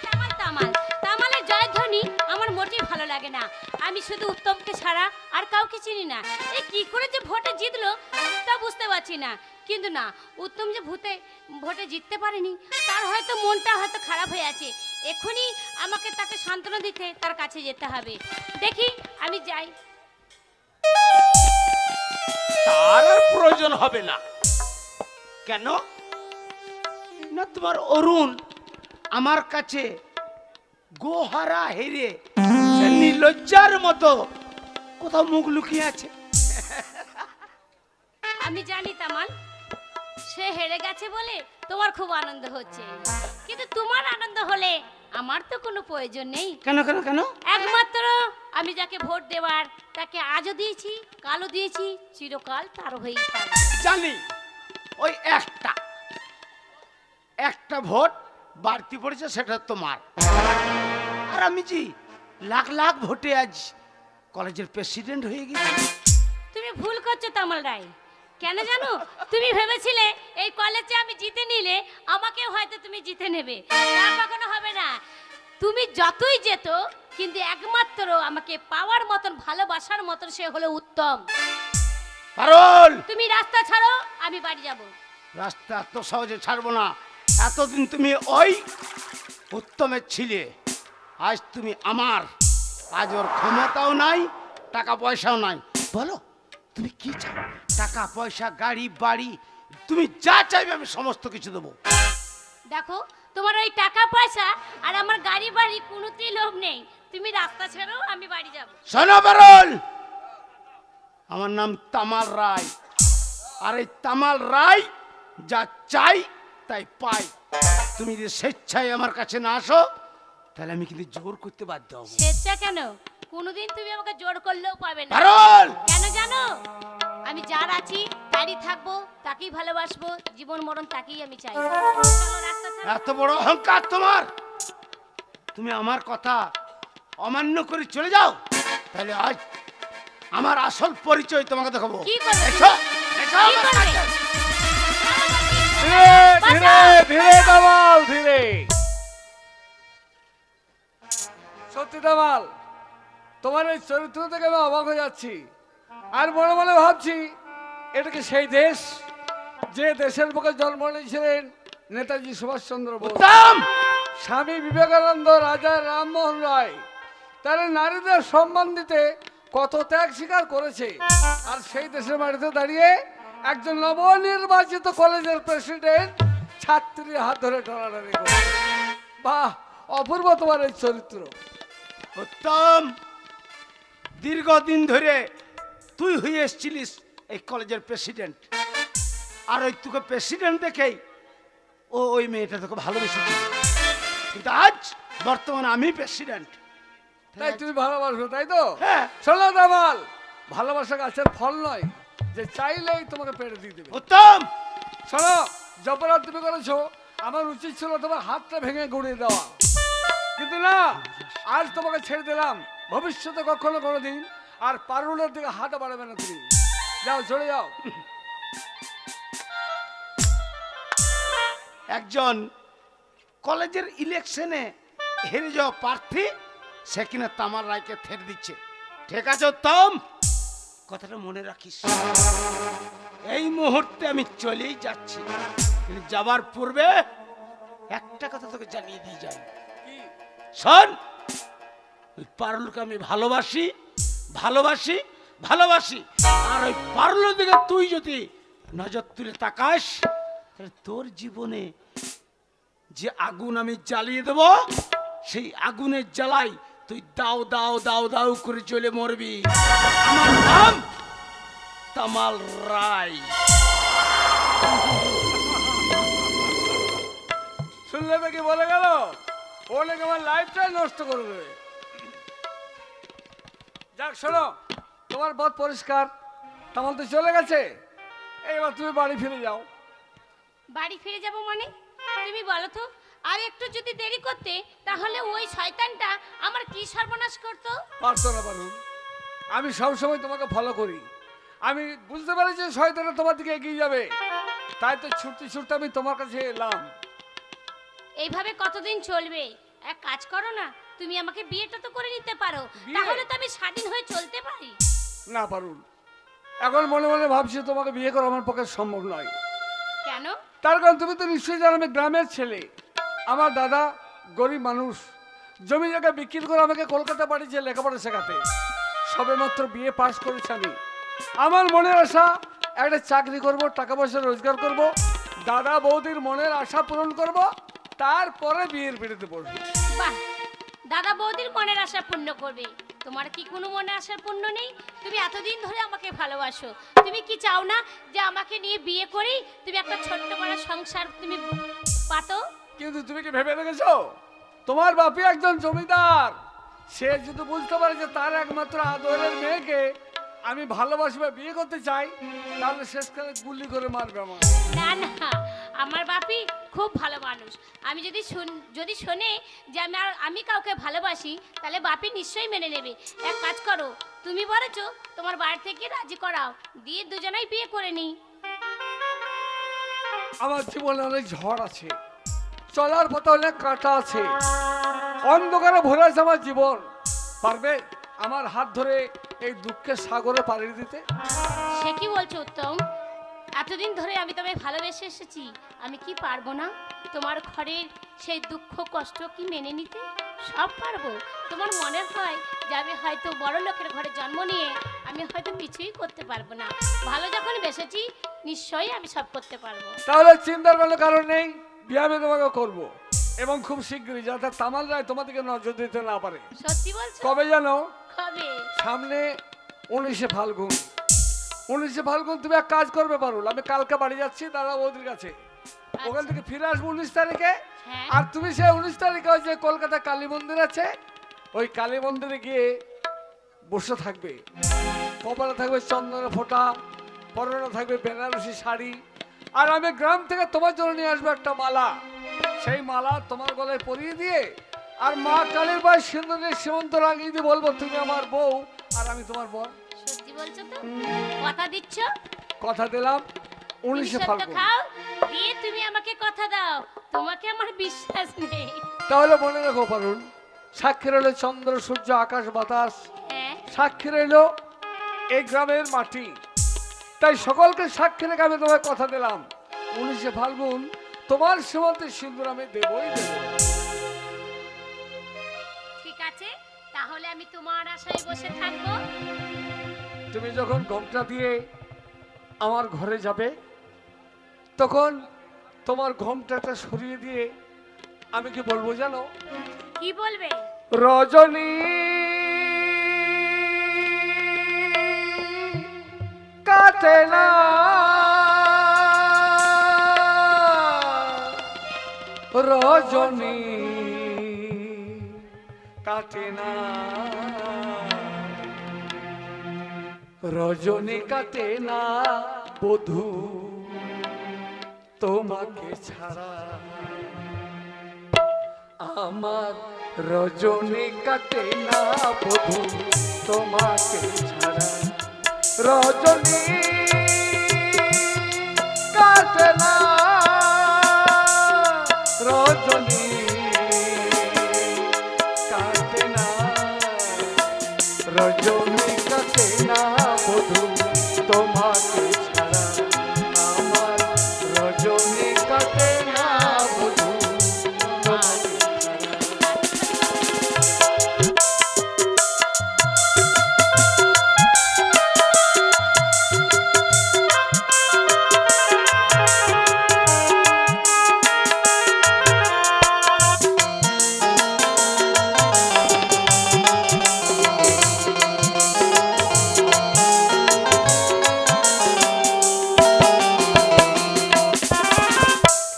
তামাল তামাল তামালের জয়ধ্বনি আমার মোটেই ভালো লাগে না। আমি শুধু উত্তমকে ছাড়া আর কাউকে চিনি না। এই কি করে যে ভোটে জিতলো তা বুঝতে পারছি না। কিন্তু না, উত্তম যে ভোটে জিততে পারেনি, তার হয়তো মনটা হয়তো খারাপ হয়ে আছে। এখনই আমাকে তাকে সান্ত্বনা দিতে তার কাছে যেতে হবে। দেখি আমি যাই। তার আর প্রয়োজন হবে না। কেন না? তোমার অরুণ আমার কাছে গোহারা হেরে সে নির্লজ্জার মতো কোথাও মুখ লুকিয়ে আছে। আমি জানি তামাল, সে হেরে গেছে বলে তোমার খুব আনন্দ হচ্ছে, কিন্তু তোমার আনন্দ হলে আমার তো কোনো প্রয়োজন নেই। কেন কেন কেন? একমাত্র আমি যাকে ভোট দেওয়ার তাকে আজও দিয়েছি, কালও দিয়েছি, চিরকাল তার হয়েই থাকবে। জানি ওই একটা ভোট বাড়তি পড়েছে, সেটা তোমার। আর আমি জি লাখ লাখ ভোটে আজ কলেজের প্রেসিডেন্ট হয়ে গেছি। তুমি ভুল করছো তামাল রায়। কেন জানো? তুমি ভেবেছিলে এই কলেজে আমি জিতে নিলে আমাকেও হয়তো তুমি জিতে নেবে। তা কখনো হবে না। তুমি যতই যেত, কিন্তু একমাত্র আমাকে পাওয়ার মতন, ভালোবাসার মতন সে হলো উত্তম। পারুল, তুমি রাস্তা ছাড়ো, আমি বাড়ি যাব। রাস্তা এত সহজে ছাড়বো না। এতদিন তুমি ওই উত্তমের ছিলে, আজ তুমি আমার। আজ ওর ক্ষমতাও নাই, টাকা পয়সাও নাই। বলো তুমি কি চাও? টাকা পয়সা, গাড়ি বাড়ি, তুমি যা চাইবে আমি সমস্ত কিছু দেবো। দেখো, তোমার ওই টাকা পয়সা আর আমার গাড়ি বাড়ি কোনোতেই লোভ নেই। তুমি রাস্তা ছাড়ো, আমি বাড়ি যাব। শোনো পারুল, আমার নাম তামাল রায়, আর এই তামাল রায় যা চাই তাই পাই। তুমি যদি স্বেচ্ছায় আমার কাছে না আসো, তাহলে আমি কিন্তু জোর করতে বাধ্য হব। স্বেচ্ছা কেন? কোনোদিন তুমি আমাকে জোর করলেও পাবে না। পারুল, কেন জানো? আমি যার আছি তারই থাকবো, তাকেই ভালোবাসবো, জীবন মরণ তাকেই আমি চাই। চলো রাস্তা ছাড়ো। এত বড় অহংকার তোমার! তুমি আমার কথা অমান্য করে চলে যাও, তাহলে আজ আমার আসল পরিচয় তোমাকে দেখাবো। কি করবে? এসো, এসো কি আমার করবে? কাছে। ধীরে ধীরে ধীরে তামাল, ধীরে। সত্যি তামাল, তোমার এই চরিত্র থেকে আমি অবাক হয়ে যাচ্ছি। আর মনে মনে ভাবছি, এটা কি সেই দেশ যে দেশের বুকে জন্ম নিয়েছিলেন নেতাজি সুভাষচন্দ্র বোস, উত্তম! স্বামী বিবেকানন্দ, রাজা রামমোহন রায়? তারা নারীদের সম্মান দিতে কত ত্যাগ স্বীকার করেছে। আর সেই দেশের মাটিতে দাঁড়িয়ে একজন নবনির্বাচিত কলেজের প্রেসিডেন্ট ছাত্রীর হাত ধরে টানাটানি করে। বাহ, অপূর্ব তোমার এই চরিত্র। উত্তম, দীর্ঘদিন ধরে তুই হয়ে এসেছিলিস এই কলেজের প্রেসিডেন্ট, আর ওই তোকে প্রেসিডেন্ট দেখেই ওই মেয়েটা তোকে ভালোবেসেছিল। কিন্তু আজ বর্তমানে আমি প্রেসিডেন্ট, তাই তুমি ভালোবাসো, তাই তো? হ্যাঁ। শোনো দামাল, ভালোবাসা গাছের ফল নয় যে চাইলেই তোমাকে পেড়ে দিয়ে দেবে। উত্তম, শোনো, জবরাত তুমি করেছো, আমার উচিত ছিল তোমার হাতটা ভেঙে গুঁড়িয়ে দেওয়া, কিন্তু না, আজ তোমাকে ছেড়ে দিলাম। ভবিষ্যতে কখনো কোনোদিন আর পারুলের দিকে হাত বাড়াবে না তুমি। যাও, চলে যাও। একজন কলেজের ইলেকশনে হেরে যাওয়া প্রার্থী সে কিনা তামার রায়কে থের দিচ্ছে। ঠিক আছে উত্তম, কথাটা মনে রাখিস। এই মুহূর্তে আমি চলেই যাচ্ছি, কিন্তু যাবার পূর্বে একটা কথা তোকে জানিয়ে দিয়ে যাই। শোন, ওই পারুলকে আমি ভালোবাসি ভালোবাসি ভালোবাসি, আর ওই পারুলের দিকে তুই যদি নজর তুলে তাকাস, তাহলে তোর জীবনে যে আগুন আমি জ্বালিয়ে দেব, সেই আগুনের জ্বালাই তুই দাও দাও দাও দাও করে চলে মরবি। আমার নাম তামাল রায়। শুনলে তো কি বলে গেল, অনেক আমার লাইফটাই নষ্ট করে দেবে। যাক, শোনো, তোমার পথ পরিষ্কার, তামাল তো চলে গেছে, এবার তুমি বাড়ি ফিরে যাও। বাড়ি ফিরে যাব মানে? তুমি বলো তো, আর একটু যদি দেরি করতে তাহলে ওই শয়তানটা আমার কি সর্বনাশ করতো। পারতো না পারুন, আমি সবসময় তোমাকে ফলো করি, আমি বুঝতে পারি যে শয়তানটা তোমার দিকে এগিয়ে যাবে, তাই তো ছুটতে ছুটতে আমি তোমার কাছে এলাম। এইভাবে কতদিন চলবে? এক কাজ করো না, তুমি আমাকে বিয়েটা তো করে নিতে পারো, বিয়ে? তাহলে তো আমি স্বাধীন হয়ে চলতে পারি। না পারুন, এখন মনে মনে ভাবছি তোমাকে বিয়ে করা আমার পক্ষে সম্ভব নয়। কেন? তার কারণ তুমি তো নিশ্চয়ই জানো আমি গ্রামের ছেলে, আমার দাদা গরিব মানুষ, জমি জায়গা বিক্রি করে আমাকে কলকাতা পাঠিয়েছে লেখাপড়া শেখাতে। সবেমাত্র বিয়ে পাস করেছি আমি, আমার মনের আশা একটা চাকরি করব, টাকা পয়সা রোজগার করব, দাদা বৌদির মনের আশা পূরণ করব, তারপরে বিয়ের পিড়িতে বসবো। বাহ, দাদা বৌদির মনের আশা পূর্ণ করবে। তোমার কি কোনো মনে আশার পূর্ণ নেই? তুমি এতদিন ধরে আমাকে ভালোবাসো, তুমি কি চাও না যে আমাকে নিয়ে বিয়ে করি, তুমি একটা ছোট্ট বড় সংসার তুমি পাতো? কিন্তু তুমি কি ভেবে দেখেছো, তোমার বাপি একজন জমিদার, সে যদি বুঝতে পারে যে তার একমাত্র আদরের মেয়েকে আমি ভালোবাসি বা বিয়ে করতে চাই, তাহলে শেষকালে গুলি করে মারবে আমার। না না, আমার বাপি খুব ভালো মানুষ। আমি যদি শোনে যে আমি কাউকে ভালোবাসি, তাহলে বাপি নিশ্চয়ই মেনে নেবে। এক কাজ করো, তুমি বলেছো তোমার বাড়ি থেকে রাজি করাও, দিয়ে দুজনেই বিয়ে করে নিই। আমার জীবনে অনেক ঝড় আছে, চলার পথে অনেক কাঁটা আছে, অন্ধকারে ভরে আছে আমার জীবন। পারবে আমার হাত ধরে এই দুঃখের সাগরে পাড়ি দিতে? সে কি বলছো উত্তম? এতদিন ধরে আমি তোমায় ভালোবেসে এসেছি, আমি কি পারবো না তোমার ঘরের সেই দুঃখ কষ্ট কি মেনে নিতে? সব পারবো। তোমার মনে হয় যে আমি হয়তো বড় লোকের ঘরে জন্ম নিয়ে আমি হয়তো কিছুই করতে পারবো না, ভালো যখন বেসেছি নিশ্চয়ই আমি সব করতে পারবো। তাহলে চিন্তার কোনো কারণ নেই, বিয়ে আমি তোমাকে করবো, এবং খুব শীঘ্রই, যাতে তামাল রায় তোমাদেরকে নজর দিতে না পারে। সত্যি বলছো? কবে জানো? কবে? সামনে 19শে ফাল্গুন। 19শে ফাল্গুন তুমি এক কাজ করবে পারুল, আমি কালকে বাড়ি যাচ্ছি দাদা বৌদির কাছে, ওখান থেকে ফিরে আসবো 19 তারিখে। হ্যাঁ। আর তুমি সেই 19 তারিখে ওই যে কলকাতা কালী মন্দির আছে, ওই কালী মন্দিরে গিয়ে বসে থাকবে, কপালে থাকবে চন্দনের ফোঁটা, পরনে থাকবে বেনারসি শাড়ি, আর আমি গ্রাম থেকে তোমার জন্য নিয়ে আসবো একটা মালা, সেই মালা তোমার গলায় পরিয়ে দিয়ে আর মা কালীর বাই সিন্দুরের সীমন্ত লাগিয়ে দিয়ে বলবো তুমি আমার বউ আর আমি তোমার বর। সত্যি বলছো তো? কথা দিচ্ছ? কথা দিলাম 19শে সত্য ফাল্গুন। খাও, দিয়ে তুমি আমাকে কথা দাও, তোমাকে আমার বিশ্বাস নেই। তাহলে মনে রাখো পারুন, সাক্ষী রইল চন্দ্র সূর্য আকাশ বাতাস, হ্যাঁ, সাক্ষী রইল এই গ্রামের মাটি, তাই সকলকে সাক্ষী রেখে আমি তোমায় কথা দিলাম 19শে ফাল্গুন তোমার সীমান্তে সিন্দুর আমি দেবই দেব। ঠিক আছে, তাহলে আমি তোমার আশায় বসে থাকবো। তুমি যখন ঘোমটা দিয়ে আমার ঘরে যাবে, তখন তোমার ঘোমটাটা সরিয়ে দিয়ে আমি কি বলবো জানো? কি বলবে? রজনী কাটে না, রজনী কাটে না, রজনী কাটে না বধূ তোমাকে ছাড়া, আমার রজনী কাটে না বধূ তোমাকে ছাড়া, রজনী কাটে না, রজনী কাটে না, রজনী কাটে না বধূ তোমাকে ছাড়া, আমার রজনী কাটে না বধূ তোমাকে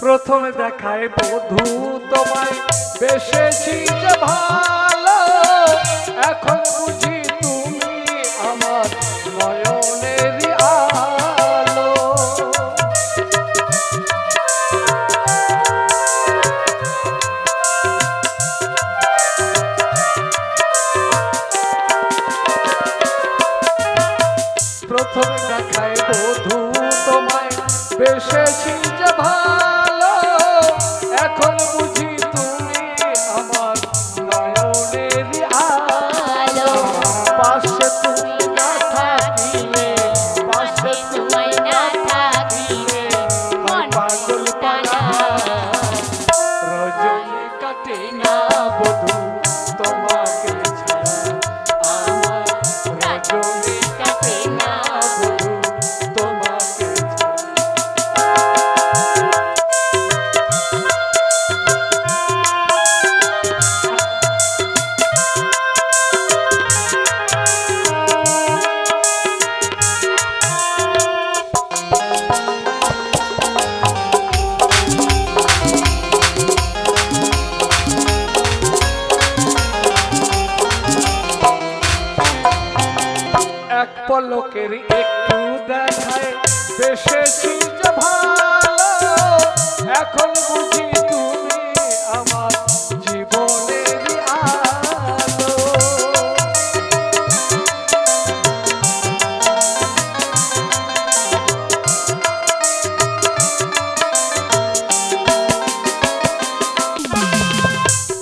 প্রথমে দেখায় বধূ তোমায় বেশেছি যে ভালো, এখন বুঝি তুমি আমার নয়নেরই আলো, প্রথমে দেখায় বধূ তোমায় বেশেছি যে ভালো, এখন বুঝি তুমি আমার নয়নেরই আলো, পাশে তুমি না থাকিলে, পাশে তুমি না থাকিলে মন পাগল পারা, রজনী কাটে না বধূ তোমাকে ছাড়া, আমার রজনী কাটে না বধূ তোমাকে ছাড়া। এক পলকের একটু দেখায় বেশেছি যে ভালো, এখন বুঝি তুমি আমার জীবনেরই আলো,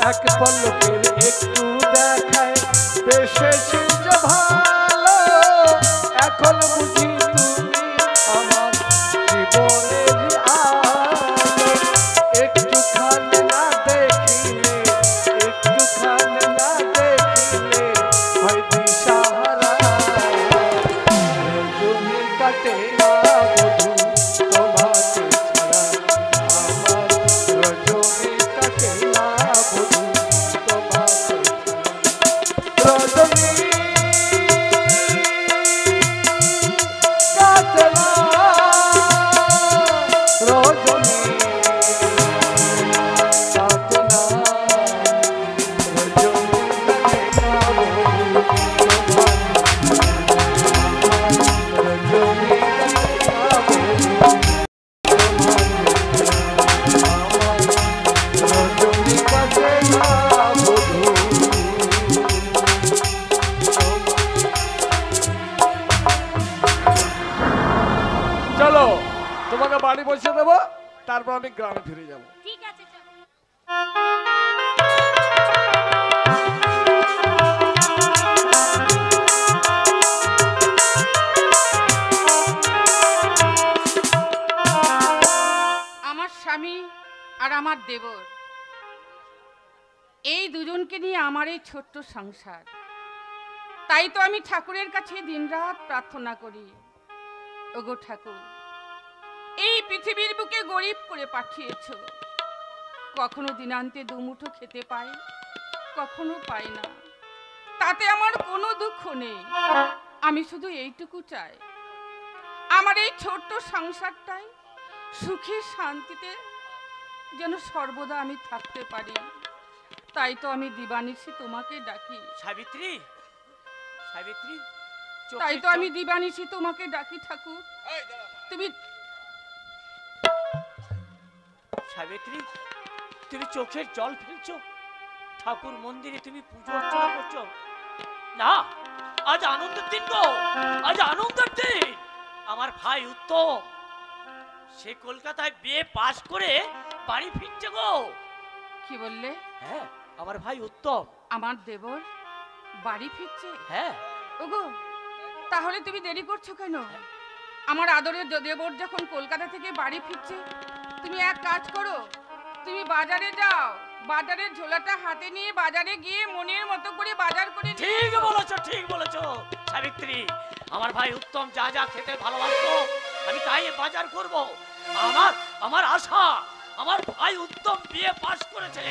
এক পলকের একটু দেখায় বেশেছি যে ভালো, এখন বুঝি তুমি আমার জীবনেরই আলো, একটুখানি না দেখিলে, একটুখানি না দেখিলে হয় দিশাহারা, রজনী কাটে না বধূ তোমাকে ছাড়া, আমার রজনী কাটে না বধূ তোমাকে ছাড়া, রজনী কাটে না, রজনী কাটে না, রজনী কাটে না বধূ চলো তোমাকে বাড়ি পৌঁছে দেবো, তারপর আমি গ্রামে ফিরে যাবো। ঠিক আছে চলো। আমার স্বামী আর আমার দেবর, এই দুজনকে নিয়ে আমার এই ছোট্ট সংসার, তাই তো আমি ঠাকুরের কাছে দিনরাত প্রার্থনা করি, ওগো ঠাকুর এই পৃথিবীর বুকে গরিব করে পাঠিয়েছো, কখনো দিনান্তে দুমুঠো খেতে পাই, কখনো পাই না, তাতে আমার কোনো দুঃখ নেই, আমি শুধু এইটুকু চাই আমার এই ছোট্ট সংসারটাই সুখে শান্তিতে যেন সর্বদা আমি থাকতে পারি। তাই তো আমি দিবানিশি তোমাকে ডাকি। সাবিত্রী, সাবিত্রী, তাই তো আমি দিবানিশি তোমাকে ডাকি ঠাকুর। তুমি সাবিত্রী, তুমি চোখের জল ফেলছো? ঠাকুর মন্দিরে তুমি পুজো অর্চনা করছো না? আজ আনন্দের দিন গো, আজ আনন্দের দিন। আমার ভাই উত্তম সে কলকাতায় বিয়ে পাশ করে বাড়ি ফিরছে গো। কি বললে? হ্যাঁ, আমার ভাই উত্তম। আমার দেবর বাড়ি ফিরছে? হ্যাঁ। ওগো, তাহলে তুমি দেরি করছো কেন? আমার আদরের দেবর যখন কলকাতা থেকে বাড়ি ফিরছে, তুমি এক কাজ করো, তুমি বাজারে যাও, বাজারের ঝোলাটা হাতে নিয়ে বাজারে গিয়ে মনের মতো করে বাজার করে নিয়ে ঠিক বলেছো, ঠিক বলেছো সাবিত্রী। আমার ভাই উত্তম যা যা খেতে ভালোবাসতো আমি তাই বাজার করব। আমার আশা আমার ভাই উত্তম বিয়ে পাস করেছে,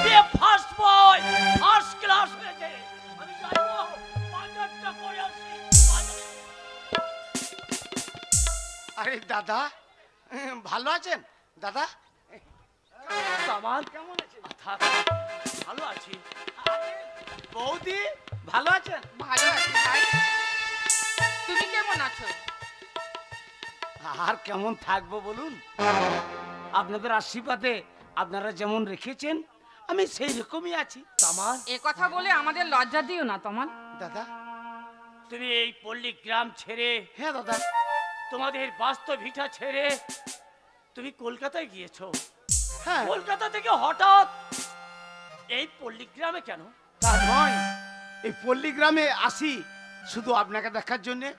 বিয়ে ফার্স্ট বয়, ফার্স্ট ক্লাস হয়েছে। আমি যাইব বাজারটা করে আসি। আরে দাদা, ভালো আছেন দাদা? আমার কেমন আছে? ভালো আছি। বৌদি ভালো আছেন? ভালো আছি ভাই, তুমি কেমন আছো? আর কেমন থাকবো বলুন, আপনাদের আশীর্বাদে আপনারা যেমন রেখেছেন আমি সেই রকমই আছি। তামার, এ কথা বলে আমাদের লজ্জা দিও না তোমার। দাদা, তুমি এই পল্লী গ্রাম ছেড়ে, হ্যাঁ দাদা, তোমাদের বাস্তব ভিটা ছেড়ে তুমি কলকাতায় গিয়েছো। হ্যাঁ। কলকাতা থেকে হঠাৎ এই পল্লী গ্রামে কেন? তা নয়, এই পল্লী গ্রামে আসি শুধু আপনাকে দেখার জন্যে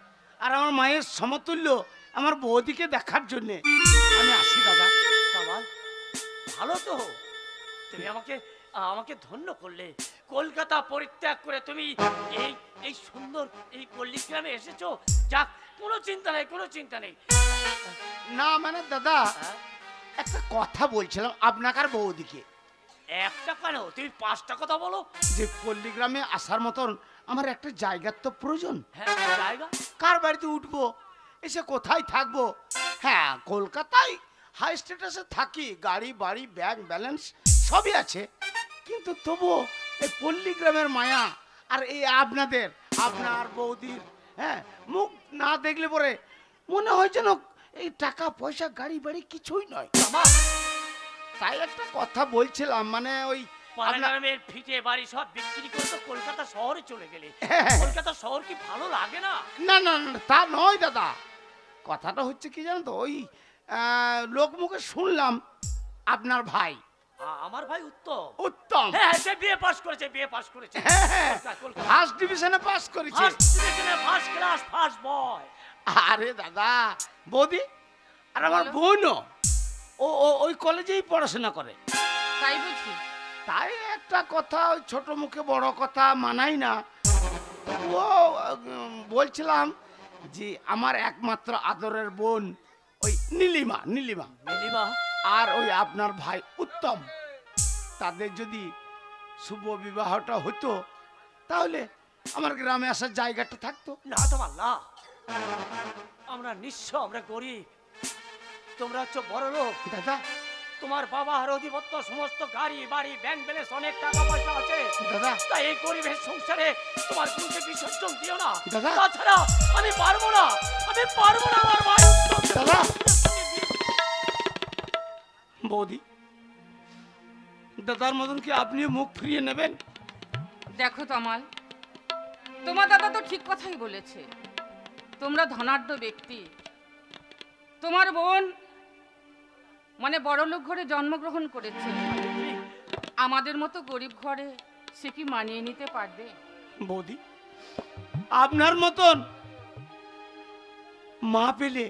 আর আমার মায়ের সমতুল্য আমার বৌদিকে দেখার জন্যে আমি আসি দাদা। তামার, ভালো তো, তুমি আমাকে ধন্য করলে। কলকাতা পরিত্যাগ করে তুমি এই সুন্দর এই পল্লী গ্রামে এসেছো। যাক, কোনো চিন্তা নেই, কোনো চিন্তা নেই। না মানে দাদা, একটা কথা বলছিলাম আপনাকে আর বৌদিকে। একটা কেন, তুমি 5টা কথা বলো। যে পল্লী গ্রামে আসার মতন আমার একটা জায়গার তো প্রয়োজন। হ্যাঁ, জায়গা কার বাড়িতে উঠবো, এসে কোথায় থাকবো? হ্যাঁ, কলকাতায় হাই স্ট্যাটাসে থাকি, গাড়ি বাড়ি ব্যাংক ব্যালেন্স সবই আছে, কিন্তু তবুও এই পল্লী গ্রামের মায়া আর এই আপনার বৌদির হ্যাঁ মুখ না দেখলে পরে মনে হয় যেন এই টাকা পয়সা গাড়ি বাড়ি কিছুই নয়। তাই একটা কথা বলছিলাম, মানে ওই পাড়াগ্রামের ফিটে বাড়ি সব বিক্রি করে তো কলকাতা শহরে চলে গেলে। কলকাতা শহর কি ভালো লাগে না? না না না, তা নয় দাদা, কথাটা হচ্ছে কি জানো তো, ওই লোক মুখে শুনলাম আপনার ভাই, আমার ভাই উত্তম, হ্যাঁ সে বিয়ে পাস করেছে, বিয়ে পাস করেছে, ফার্স্ট ডিভিশনে পাস করেছে, ফার্স্ট ক্লাস, ফার্স্ট বয়। আরে দাদা, বৌদি আর আমার বোনও ওই কলেজেই পড়াশোনা করে। তাই বুঝি? তাই একটা কথা, ওই ছোট মুখে বড় কথা মানাই না। ও বলছিলাম যে আমার একমাত্র আদরের বোন ওই নীলিমা আর ওই আপনার ভাই উত্তম, তাদের যদি শুভ বিবাহটা হতো তাহলে আমার গ্রামে আসার জায়গাটা থাকতো। না তোমার না, আমরা নিঃস্ব, আমরা গরিব, তোমরা হচ্ছে বড় লোক। দাদা, তোমার বাবা আর অধিপত্য, সমস্ত গাড়ি বাড়ি ব্যাংক ব্যালেন্স, অনেক টাকা পয়সা আছে দাদা। তাই এই গরিবের সংসারে তোমার বোনকে বিসর্জন দিও না দাদা। তাছাড়া আমি পারবো না, আমার ভাই দাদা। বৌদি, দাদার মতন কি আপনি মুখ ফিরিয়ে নেবেন? দেখো তমাল, তোমার দাদা তো ঠিক কথাই বলেছে, তোমরা ধনাঢ্য ব্যক্তি, তোমার বোন মানে বড়লোক ঘরে জন্মগ্রহণ করেছে, আমাদের মতো গরিব ঘরে সে কি মানিয়ে নিতে পারবে? বৌদি, আপনার মতন মা পেলে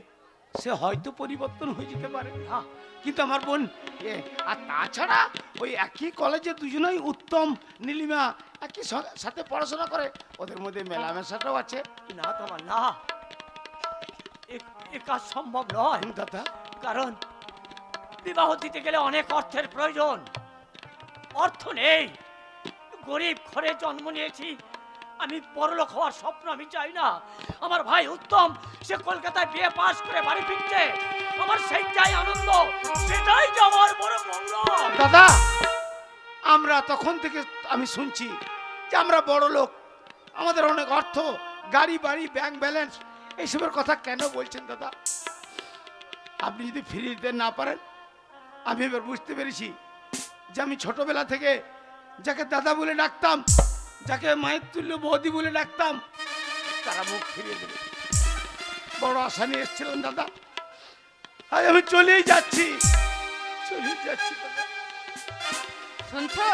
সে হয়তো পরিবর্তন হয়ে যেতে পারে না, কিন্তু আমার বোন আর তাছাড়া ওই একই কলেজে দুজনেই উত্তম নীলিমা একই সাথে পড়াশোনা করে, ওদের মধ্যে মেলামেশাটাও আছে। না তোমার না, এ কাজ সম্ভব নয় দাদা, কারণ বিবাহ দিতে গেলে অনেক অর্থের প্রয়োজন, অর্থ নেই, গরিব ঘরে জন্ম নিয়েছি, আমি বড়লোক হওয়ার স্বপ্ন আমি চাই না। আমার ভাই উত্তম সে কলকাতায় বিয়ে পাস করে বাড়ি ফিরছে, আমার সেইটাই আনন্দ, সেটাই যে আমার বড় মঙ্গল। দাদা, আমরা তখন থেকে আমি শুনছি যে আমরা বড় লোক, আমাদের অনেক অর্থ, গাড়ি বাড়ি, ব্যাংক ব্যালেন্স, এইসবের কথা কেন বলছেন দাদা? আপনি যদি ফিরিয়ে দিতে না পারেন, আমি এবার বুঝতে পেরেছি যে আমি ছোটবেলা থেকে যাকে দাদা বলে ডাকতাম, যাকে মায়ের তুল্য বৌদি বলে ডাকতাম, তারা মুখ ফিরিয়ে দেবে। বড় আশা নিয়ে এসেছিলাম দাদা, আজ আমি চলেই যাচ্ছি দাদা। শুনছো,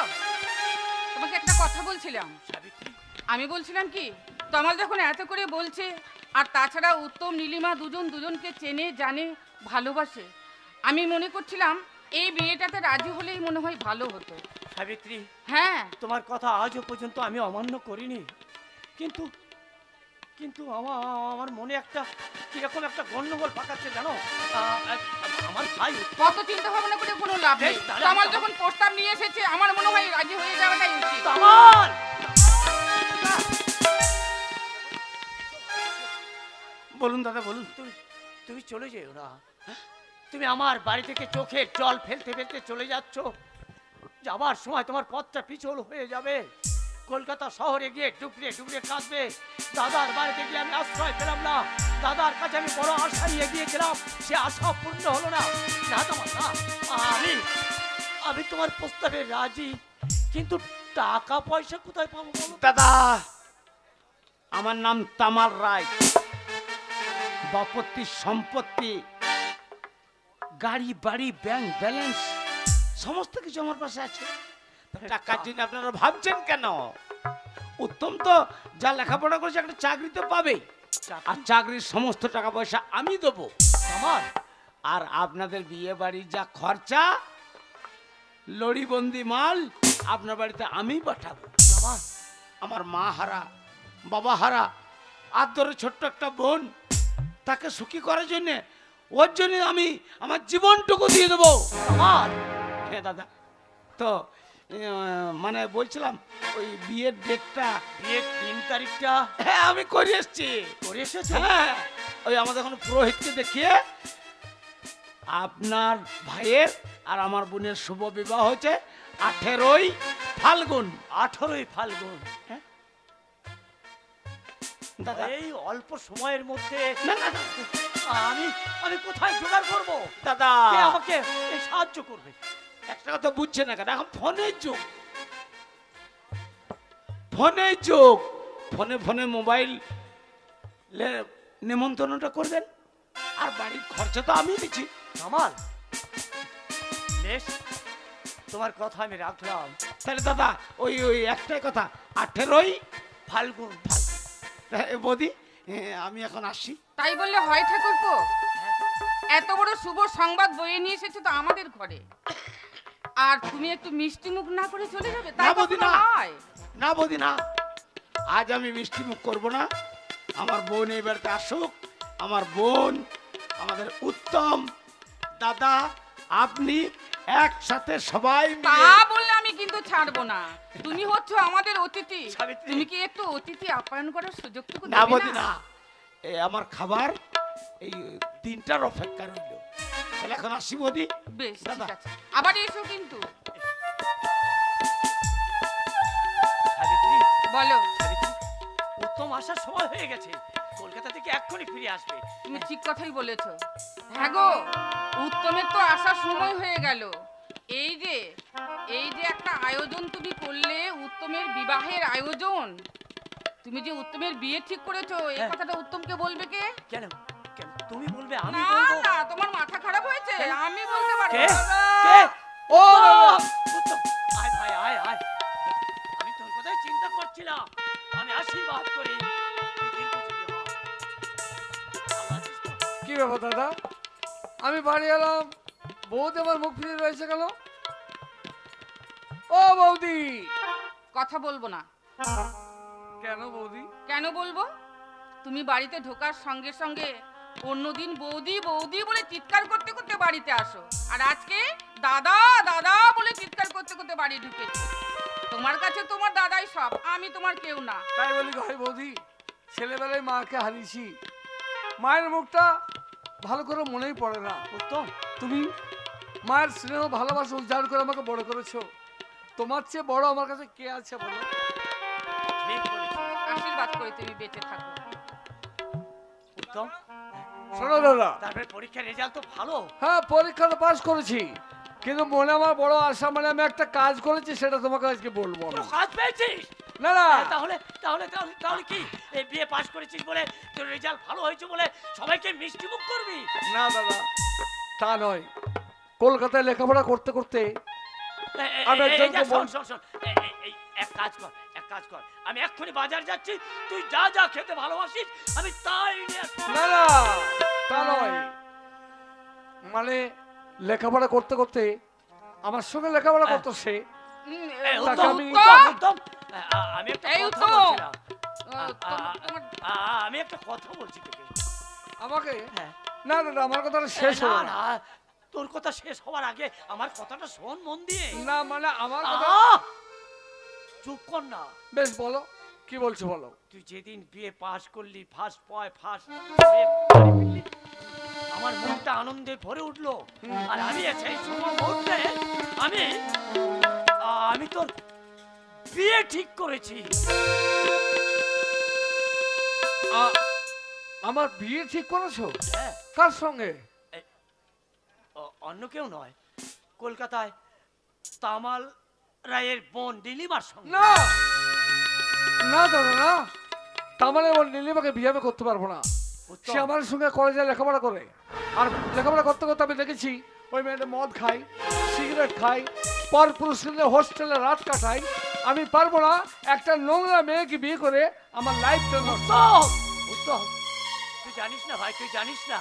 তোমাকে একটা কথা বলছিলাম। আমি বলছিলাম কি, তমাল যখন এত করে বলছে, আর তাছাড়া উত্তম নীলিমা দুজনকে চেনে জানে ভালোবাসে, আমি মনে করছিলাম এই বিয়েটাতে রাজি হলেই মনে হয় ভালো হতো। সাবিত্রী, হ্যাঁ, তোমার কথা আজও পর্যন্ত আমি অমান্য করিনি, কিন্তু কিন্তু আমার মনে একটা কিরকম একটা গন্ডগোল পাকাচ্ছে জানো। আমার ভাই কত চিন্তা ভাবনা করে কোনো লাভ নেই। বেশ, তাহলে তমাল যখন প্রস্তাব নিয়ে এসেছে, আমার মনে হয় রাজি হয়ে যাওয়াটাই উচিত। তমাল, বলুন দাদা বলুন। তুমি চলে যেও না। তুমি আমার বাড়ি থেকে চোখের জল ফেলতে ফেলতে চলে যাচ্ছ। যাবার সময় তোমার পথটা পিছল হয়ে যাবে। কলকাতা শহরে গিয়ে ডুবরে ডুবরে কাঁদবে, দাদার বাড়িতে গিয়ে আমি আশ্রয় পেলাম না, দাদার কাছে আমি বড় আশা নিয়ে গিয়েছিলাম, সে আশা পূর্ণ হলো না। না তোমার না, আমি তোমার প্রস্তাবে রাজি, কিন্তু টাকা পয়সা কোথায় পাবো বলো? দাদা, আমার নাম তামাল রায়, বাপত্তি সম্পত্তি, গাড়ি বাড়ি, ব্যাংক ব্যালেন্স, সমস্ত কিছু আমার পাশে আছে। টাকার জন্য আপনারা ভাবছেন কেন? উত্তম তো যা লেখাপড়া করেছে একটা চাকরি তো পাবে, আর চাকরির সমস্ত টাকা পয়সা আমি দেবো আমার। আর আপনাদের বিয়ে বাড়ির যা খরচা, লড়িবন্দি মাল আপনার বাড়িতে আমি পাঠাবো। আমার মা হারা, বাবা হারা, আর ধরে ছোট্ট একটা বোন, তাকে সুখী করার জন্য, ওর জন্য আমি আমার জীবনটুকু দিয়ে দেবো আমার। হ্যাঁ দাদা, তো মানে বলছিলাম ওই বিয়ের ডেটটা, বিয়ের 3 তারিখটা হ্যাঁ আমি করে এসছি। করে এসেছো? হ্যাঁ, ওই আমাদের এখন পুরোহিতকে দেখিয়ে আপনার ভাইয়ের আর আমার বোনের শুভ বিবাহ হয়েছে 18ই ফাল্গুন। 18ই ফাল্গুন। হ্যাঁ দাদা, এই অল্প সময়ের মধ্যে না না না, আমি কোথায় জোগাড় করব? দাদা কে আমাকে এই সাহায্য করবে? একটা কথা বুঝছে না কেন? এখন ফোনের যুগ, ফোনের যুগ, ফোনে ফোনে মোবাইল নেমন্তন্নটা করবেন, আর বাড়ির খরচা তো আমি দিচ্ছি। কামাল, বেশ, তোমার কথা আমি রাখলাম। তাহলে দাদা ওই ওই একটাই কথা, 18ই ফাল্গুন। বৌদি, আমি এখন আসি। তাই বললে হয় ঠাকুরপো? এত বড় শুভ সংবাদ বয়ে নিয়ে এসেছো তো আমাদের ঘরে, আর তুমি একটু মিষ্টি মুখ না করে চলে যাবে? তাই না বৌদি, কখনো না। হয়? না বৌদি না, আজ আমি মিষ্টি মুখ করবো না। আমার বোন এই বাড়িতে আসুক, আমার বোন, আমাদের উত্তম দাদা, আপনি একসাথে সবাই তা মিলে। বললে আমি কিন্তু ছাড়বো না। তুমি হচ্ছ আমাদের অতিথি, সাবিত্রী। তুমি কি একটু অতিথি আপ্যায়ন করার সুযোগটুকু না দেবে বৌদি না? না, এই আমার খাবার এই 3টার অপেক্ষা রইল। তাহলে এখন আসি বৌদি। বেশ, ঠিক দাদা। আছে, আবার এসো কিন্তু। সাবিত্রী, বলো। সাবিত্রী, উত্তম আসার সময় হয়ে গেছে, কলকাতা থেকে এক্ষুনি ফিরে আসবে। তুমি ঠিক কথাই বলেছো। হ্যাঁ গো, উত্তমের তো আসার সময় হয়ে গেল। এই যে একটা আয়োজন তুমি করলে, উত্তমের বিবাহের আয়োজন, তুমি যে উত্তমের বিয়ে ঠিক করেছো, এই হ্যাঁ। কথাটা উত্তমকে বলবে কে? কেন কেন তুমি বলবে? আমি না বলবো? না, তোমার মাথা খারাপ হয়েছে? আমি বলতে পারবো কে? না। কে? ও উত্তম, আয় ভাই, আয় আয়। আমি তোর কথাই চিন্তা করছিলাম। আমি আশীর্বাদ করি, তুই দীর্ঘজীবী হ। আল্লাহ হাফেজ তো। কি ব্যাপার দাদা, আমি বাড়ি এলাম, বৌদি আমার মুখ ফিরে রয়েছে কেন? ও বৌদি! কথা বলবো না। কেন বৌদি? কেন বলবো? তুমি বাড়িতে ঢোকার সঙ্গে সঙ্গে অন্যদিন বৌদি বৌদি বলে চিৎকার করতে করতে বাড়িতে আসো, আর আজকে দাদা দাদা বলে চিৎকার করতে করতে বাড়ি ঢুকেছো। তোমার কাছে তোমার দাদাই সব, আমি তোমার কেউ না। তাই বলি হয় বৌদি, ছেলেবেলায় মাকে হারিয়েছি, মায়ের মুখটা ভালো করে মনেই পড়ে না। উত্তম, তুমি মায়ের স্নেহ ভালোবাসা উজাড় করে আমাকে বড় করেছো, তোমার চেয়ে বড় আমার কাছে কে আছে বলো? ঠিক বলেছিস আশীর্বাদ করে তুমি বেঁচে থাকো। উত্তম। শোনো দাদা, তারপরে পরীক্ষার রেজাল্ট তো ভালো। হ্যাঁ পরীক্ষাটা পাস করেছি, কিন্তু মনে আমার বড় আশা, মানে আমি একটা কাজ করেছি সেটা তোমাকে আজকে বলবো আমি। তো কাজ পেয়েছিস? না না, তাহলে তাহলে তাহলে তাহলে কি এই বিয়ে পাস করেছিস বলে তোর রেজাল্ট ভালো হয়েছে বলে সবাইকে মিষ্টি মুখ করবি? না দাদা, তা নয়। কলকাতায় লেখাপড়া করতে করতে আমি একজনকে শোন শোন শোন, এক কাজ কর, এক কাজ কর, আমি এক্ষুনি বাজার যাচ্ছি, তুই যা যা খেতে ভালোবাসিস আমি তাই নিয়ে আসবো। না না, তা নয়, মানে লেখাপড়া করতে করতে আমার সঙ্গে লেখাপড়া করতো সে। তাকে আমি আমি একটা এই কথা উত্তম। বলছিলাম। তোমার আমি একটা কথা বলছি তোকে। আমাকে হ্যাঁ। না দাদা, আমার কথাটা শেষ না হলো না। না, তোর কথা শেষ হওয়ার আগে আমার কথাটা শোন মন দিয়ে। না মানে আমার কথা, চুপ কর না। বেশ বলো, কি বলছো বলো। তুই যেদিন বিয়ে পাস করলি, ফার্স্ট বয় ফার্স্ট, আমার মনটা আনন্দে ভরে উঠলো। আর আমি সেই সময় মুহূর্তে আমি তোর বিয়ে ঠিক করেছি। আমার বিয়ে ঠিক করেছো? হ্যাঁ, কার সঙ্গে? অন্য কেউ নয়, কলকাতায় তামাল রায়ের বোন নীলিমার সঙ্গে। না না দাদা না, তার মানে ওর নীলিমাকে বিয়ে আমি করতে পারবো না। সে আমার সঙ্গে কলেজে লেখাপড়া করে, আর লেখাপড়া করতে করতে আমি দেখেছি ওই মেয়েটা মদ খায়, সিগারেট খায়, পর পুরুষের হোস্টেলে রাত কাটায়। আমি পারবো না একটা নোংরা মেয়েকে বিয়ে করে আমার লাইফটা নষ্ট। উত্তম, তুই জানিস না ভাই, তুই জানিস না,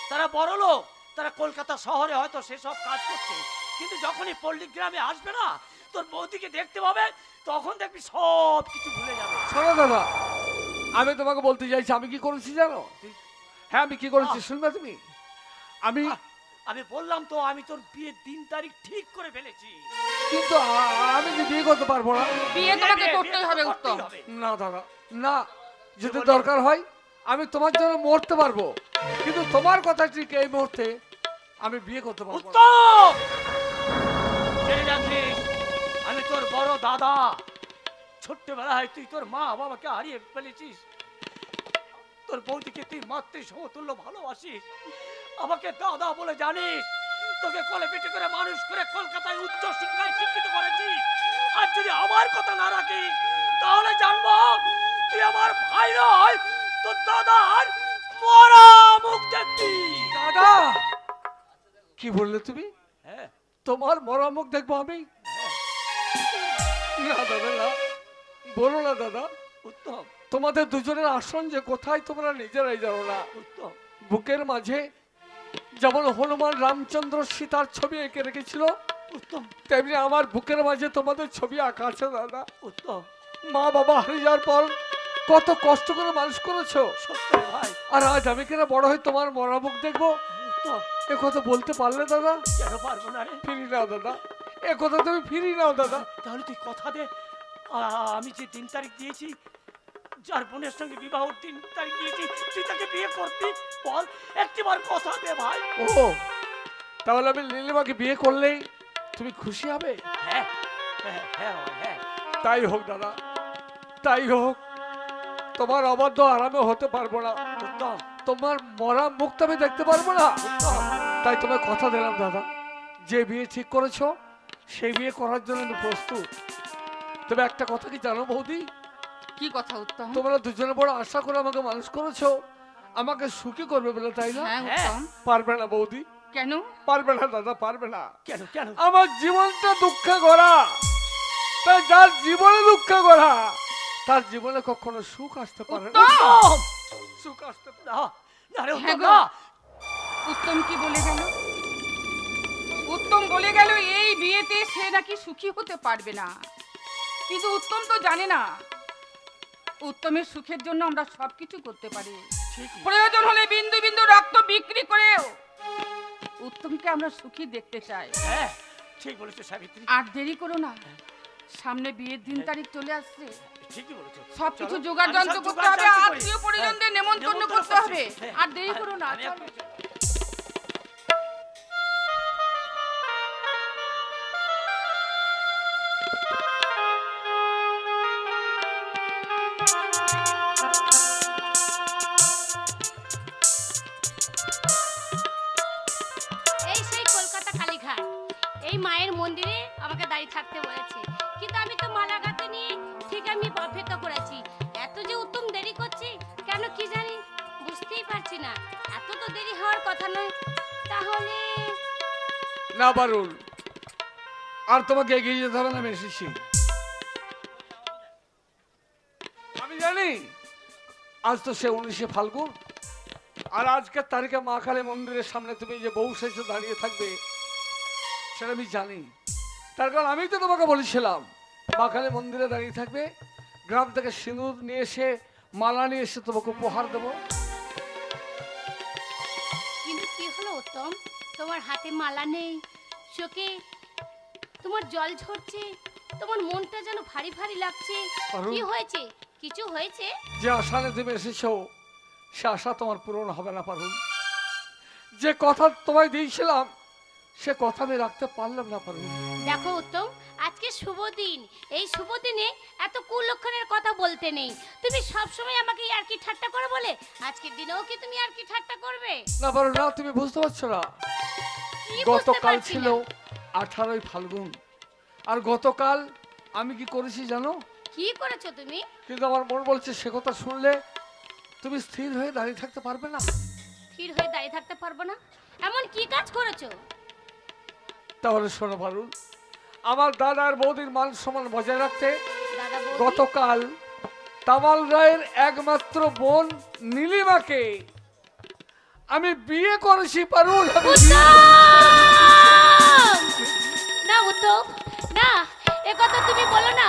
তারা বড় লোক, তারা কলকাতা শহরে হয়তো সেসব কাজ করছে, কিন্তু যখনই পল্লী গ্রামে আসবে না, তোর বৌদিকে দেখতে পাবে, তখন দেখবি সব কিছু ভুলে যাবে। শোনো দাদা, আমি তোমাকে বলতে চাইছি আমি কি করেছি জানো? হ্যাঁ আমি কি করেছি শুনবে তুমি? আমি বললাম তো, আমি তোর বিয়ের দিন তারিখ ঠিক করে ফেলেছি। কিন্তু আমি যে বিয়ে করতে পারবো না। বিয়ে তোমাকে করতেই হবে উত্তম। না দাদা না, যদি দরকার হয় আমি তোমার জন্য মরতে পারবো, কিন্তু তোমার কথা ঠিক এই মুহূর্তে আমি বিয়ে করতে পারবো না। উত্তম, জেনে রাখিস, আমি তোর বড় দাদা। ছোট্টবেলায় তুই তোর মা বাবাকে হারিয়ে ফেলেছিস, তোর বৌদিকে তুই মাতৃ সমতুল্য ভালোবাসিস, আমাকে দাদা বলে জানিস, তোকে কোলে পিঠে করে মানুষ করে কলকাতায় উচ্চ শিক্ষায় শিক্ষিত করেছিস। আর যদি আমার কথা না রাখিস, তাহলে জানবো তুই আমার ভাই নয়, তোর দাদার মরা মুখ দেখবি। দাদা কি বললে তুমি? হ্যাঁ, তোমার মরা মুখ দেখবো আমি? না দাদা না, বলো না দাদা। উত্তম, তোমাদের দুজনের আসন যে কোথায় তোমরা নিজেরাই জানো না। উত্তম, বুকের মাঝে যেমন হনুমান রামচন্দ্র সীতার ছবি এঁকে রেখেছিল, উত্তম, তেমনি আমার বুকের মাঝে তোমাদের ছবি আঁকা আছে দাদা। উত্তম, মা বাবা হারিয়ে যাওয়ার পর কত কষ্ট করে মানুষ করেছো, সত্য ভাই। আর আজ আমি কিনা বড় হয়ে তোমার মরা মুখ দেখবো? উত্তম, এ কথা বলতে পারলে দাদা? কেন পারবো না রে? ফিরি নাও দাদা, এ কথা তুমি ফিরি নাও দাদা। তাহলে তুই কথা দে, আমি যে দিন তারিখ দিয়েছি, যার বোনের সঙ্গে বিবাহ দিন তারিখ দিয়েছি, তুই তাকে বিয়ে করবি? বল, একটিবার কথা দে ভাই। ও তাহলে আমি নীলিমাকে বিয়ে করলেই তুমি খুশি হবে? হ্যাঁ হ্যাঁ হ্যাঁ হ্যাঁ, তাই হোক দাদা, তাই হোক। তোমার অবাধ্য আরামে হতে পারবো না, উত্তম, তোমার মরা মুখটা আমি দেখতে পারবো না। তাই তোমার কথা দিলাম দাদা, যে বিয়ে ঠিক করেছো সেই বিয়ে করার জন্য আমি প্রস্তুত। তবে একটা কথা কি জানো বৌদি? কি কথা উত্তম? তোমরা দুজনে বড় আশা করে আমাকে মানুষ করেছো, আমাকে সুখী করবে বলে, তাই না? হ্যাঁ উত্তম। পারবে না বৌদি, কেন? পারবে না দাদা, পারবে না। কেন কেন? আমার জীবনটা দুঃখে ভরা, তাই যার জীবনে দুঃখে ভরা তার জীবনে কখনো সুখ আসতে পারে না। উত্তম, সুখ আসতে পারে না না রে হ্যাঁ উত্তম, গো। না। উত্তম কি বলে গেল? উত্তম বলে গেল এই বিয়েতে সে নাকি সুখী হতে পারবে না, কিন্তু উত্তম তো জানে না উত্তমের সুখের জন্য আমরা সবকিছু করতে পারি। ঠিকই। প্রয়োজন হলে বিন্দু বিন্দু রক্ত বিক্রি করেও উত্তমকে আমরা সুখী দেখতে চাই। হ্যাঁ, ঠিক বলেছো সাবিত্রী, আর দেরি করো না, সামনে বিয়ের দিন তারিখ চলে আসছে, ঠিকই বলেছো। সবকিছু চলো, জোগাড় আমি যন্ত্র সব করতে জোগাড় হবে, যন্ত্র করি। আত্মীয় পরিজনদের নেমন্তন্ন নেমন্তন্ন করতে হবে, করছি। হ্যাঁ, আর দেরি করো না। আমি চলো। এক্ষুনি চলে- এই সেই কলকাতা কালীঘাট, এই মায়ের মন্দিরে আমাকে দাঁড়িয়ে থাকতে বলেছে, কিন্তু আমি তো মালা গাঁথে নিয়ে ঠিক আমি অপেক্ষা করেছি। এত যে উত্তম দেরি করছি কেন কি জানি বুঝতেই পারছি না। এত তো দেরি হওয়ার কথা নয়। তাহলে না পারুল, আর তোমাকে এগিয়ে যেতে হবে না, আমি এসেছি। আমি জানি আজ তো সে 19শে ফাল্গুন, আর আজকের তারিখে মা কালী মন্দিরের সামনে তুমি যে বউ সেজে দাঁড়িয়ে থাকবে সেটা আমি জানি। তার কারণ আমি তো তোমাকে বলেছিলাম মা কালী মন্দিরে দাঁড়িয়ে থাকবে, গ্রাম থেকে সিঁদুর নিয়ে এসে মালা নিয়ে এসে তোমাকে উপহার দেবো। কিন্তু কি হলো উত্তম, তোমার হাতে মালা নেই, চোখে তোমার জল ঝরছে, তোমার মনটা যেন ভারী ভারী লাগছে। কি হয়েছে? কিছু হয়েছে? যে আশা নিয়ে তুমি এসেছো সে আশা তোমার পূরণ হবে না পারুল। যে কথা তোমায় দিয়েছিলাম সে কথা আমি রাখতে পারলাম না পারুল। দেখো উত্তম, আজকে শুভ দিন, এই শুভ দিনে এত কুলক্ষণের কথা বলতে নেই। তুমি সব সময় আমাকে ইয়ার্কি ঠাট্টা করে বলে, আজকের দিনেও কি তুমি ইয়ার্কি ঠাট্টা করবে? না পারুল না, তুমি বুঝতে পারছো না। কি বুঝতে গতকাল পারছি ছিল না? 18ই ফাল্গুন, আর গতকাল আমি কি করেছি জানো? কি করেছো তুমি? কিন্তু আমার মন বলছে সে কথা শুনলে তুমি স্থির হয়ে দাঁড়িয়ে থাকতে পারবে না। স্থির হয়ে দাঁড়িয়ে থাকতে পারবো না? এমন কি কাজ করেছো? তাহলে শোনো পারুল, আমার দাদা আর বৌদির মান সম্মান বজায় রাখতে দাদা বৌদি, গতকাল তামাল রায়ের একমাত্র বোন নীলিমাকে আমি বিয়ে করেছি পারুল। আমি না উত্তম, না, এ কথা তুমি বলো না।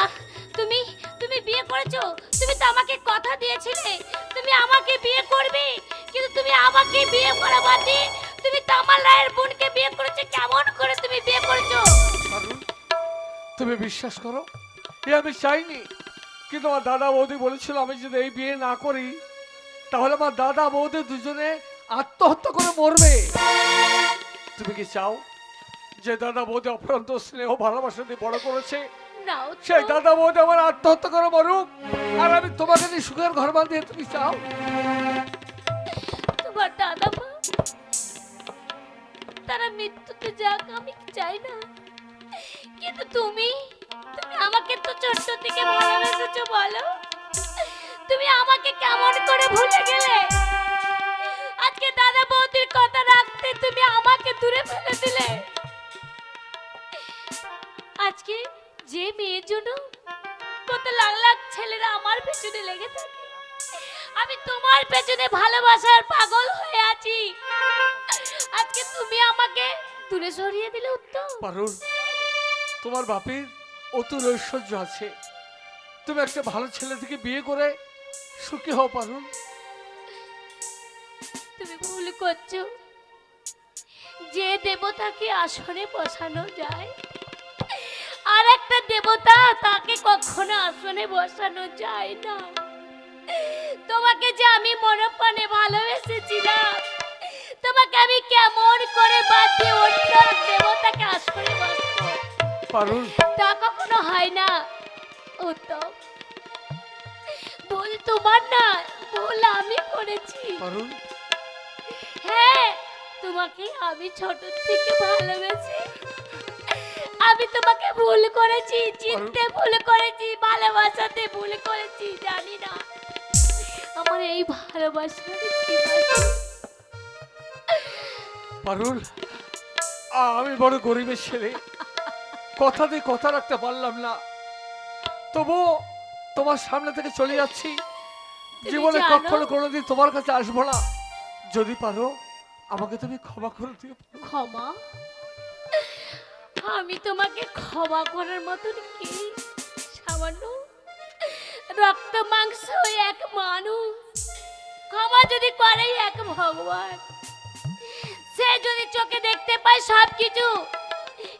তুমি তুমি বিয়ে করেছো, তুমি তো আমাকে কথা দিয়েছিলে তুমি আমাকে বিয়ে করবে, কিন্তু তুমি আমাকে বিয়ে করা বাদ দিয়ে তুমি তামাল রায়ের বোনকে বিয়ে করেছো। কেমন করে তুমি বিয়ে করেছো? পারুল, তুমি বিশ্বাস করো এ আমি চাইনি, কিন্তু আমার দাদা বৌদি বলেছিল আমি যদি এই বিয়ে না করি তাহলে আমার দাদা বৌদি দুজনে আত্মহত্যা করে মরবে। তুমি কি চাও যে দাদা বৌদি অপরন্ত স্নেহ ভালোবাসা দিয়ে বড় করেছে না সেই দাদা বৌদি আমার আত্মহত্যা করে মরুক, আর আমি তোমাকে নিয়ে সুখের ঘর বাঁধিয়ে তুমি চাও? তোমার দাদা মা তারা মৃত্যুতে যাক আমি চাই না, কিন্তু তুমি তুমি আমাকে তো ছোট্ট থেকে ভালোবেসেছো। বলো তুমি আমাকে কেমন করে ভুলে গেলে? আজকে দাদা বৌদির কথা রাখতে তুমি আমাকে দূরে ফেলে দিলে। আজকে যে মেয়ের জন্য কত লাখ লাখ ছেলেরা আমার পেছনে লেগে থাকে, আমি তোমার পেছনে ভালোবাসার পাগল হয়ে আছি, আজকে তুমি আমাকে দূরে সরিয়ে দিলে। উত্তম পারুল, তোমার বাপের অতুল ঐশ্বর্য আছে, তুমি একটা ভালো ছেলে থেকে বিয়ে করে সুখী হও পারুল। তুমি ভুল করছো। যে দেবতাকে আসনে বসানো যায় আর একটা দেবতা তাকে কখনো আসনে বসানো যায় না। তোমাকে যে আমি মনপ্রাণে ভালোবেসেছিলাম, তোমাকে আমি কেমন করে বাদ দিয়ে অন্য দেবতাকে আসনে বসাবো? পারুল, তা কখনো হয় না। উত্তম, ভুল তোমার না, ভুল আমি করেছি। পারুল, হ্যাঁ, তোমাকে আমি ছোট থেকে ভালোবেসে আমি তোমাকে ভুল করেছি, চিনতে ভুল করেছি, ভালোবাসাতে ভুল করেছি। জানি না আমার এই ভালোবাসার কি আছে। পারুল, আমি বড় গরিবের ছেলে, কথা দিয়ে কথা রাখতে পারলাম না, তবু তোমার সামনে থেকে চলে যাচ্ছি। জীবনে জানো? কখনো কোনোদিন তোমার কাছে আসবো না। যদি পারো আমাকে তুমি ক্ষমা করে দিও। ক্ষমা? আমি তোমাকে ক্ষমা করার মতন কি? সামান্য রক্ত মাংস এক মানুষ ক্ষমা যদি করে এক ভগবান, সে যদি চোখে দেখতে পায় সবকিছু,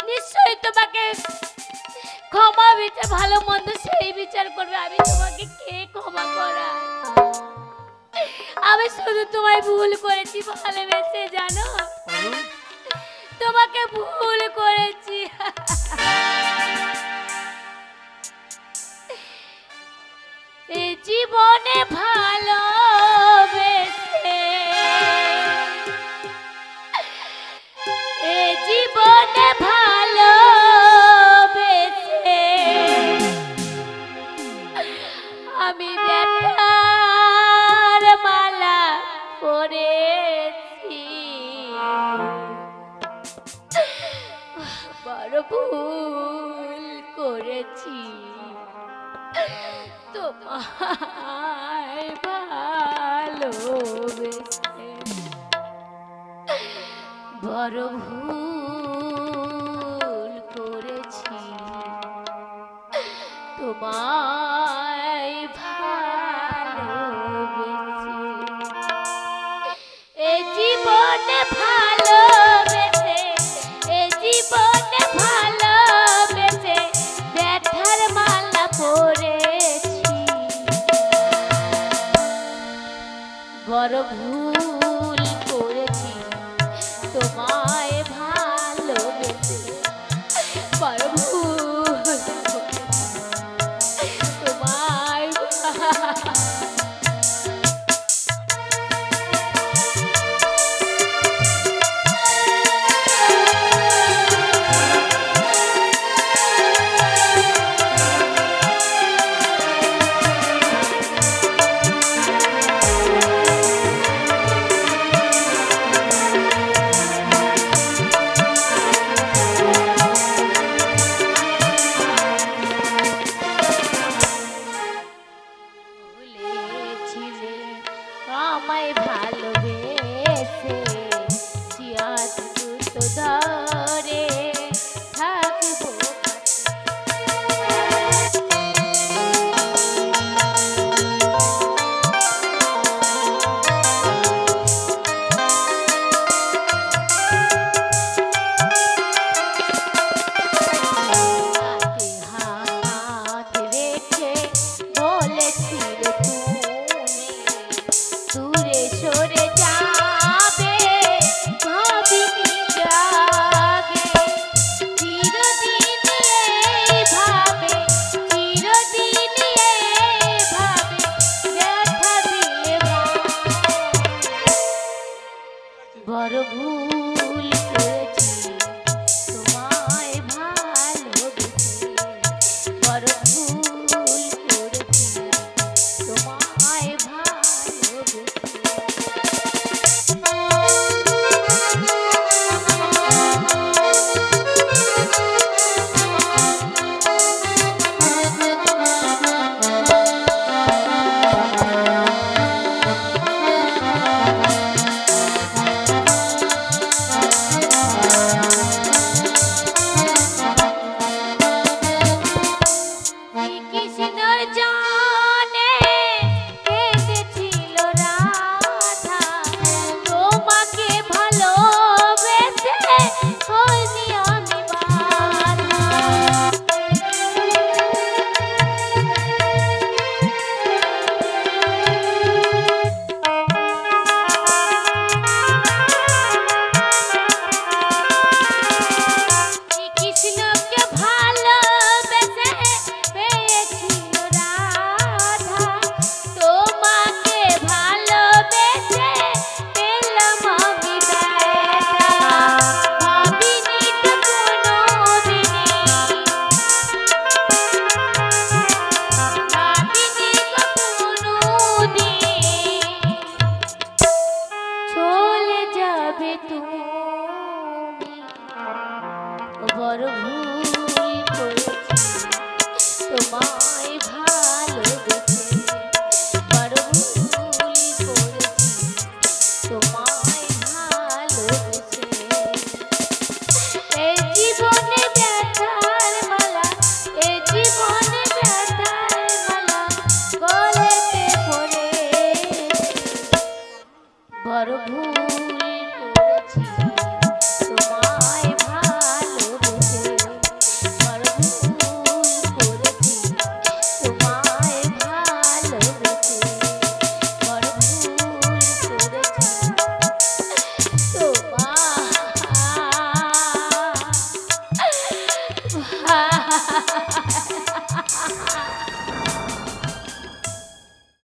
নিশ্চয়ই তোমাকে ক্ষমা বিচার, ভালো মন্দ সেই বিচার করবে। আমি তোমাকে কে ক্ষমা করা? আমি শুধু তোমায় ভুল করেছি ভালোবেসে, জানো, পারুল, তোমাকে ভুল করেছি। এই জীবনে ভালোবেসে এ জীবনে ভালোবেসে আমি ব্যথার মালা পরেছি বড় ভুল করেছি তোমায় ভালোবেসে বড় ভুল করেছি তোমায় ভালোবেসে এ জীবনে ভালোবেসে এ জীবনে ভালোবেসে ব্যথার মালা পরেছি বড় ভুল করেছি তোমায় ভালোবেসে বড় ভুল করেছি তোমায় বলেছিলে আমায় ভালো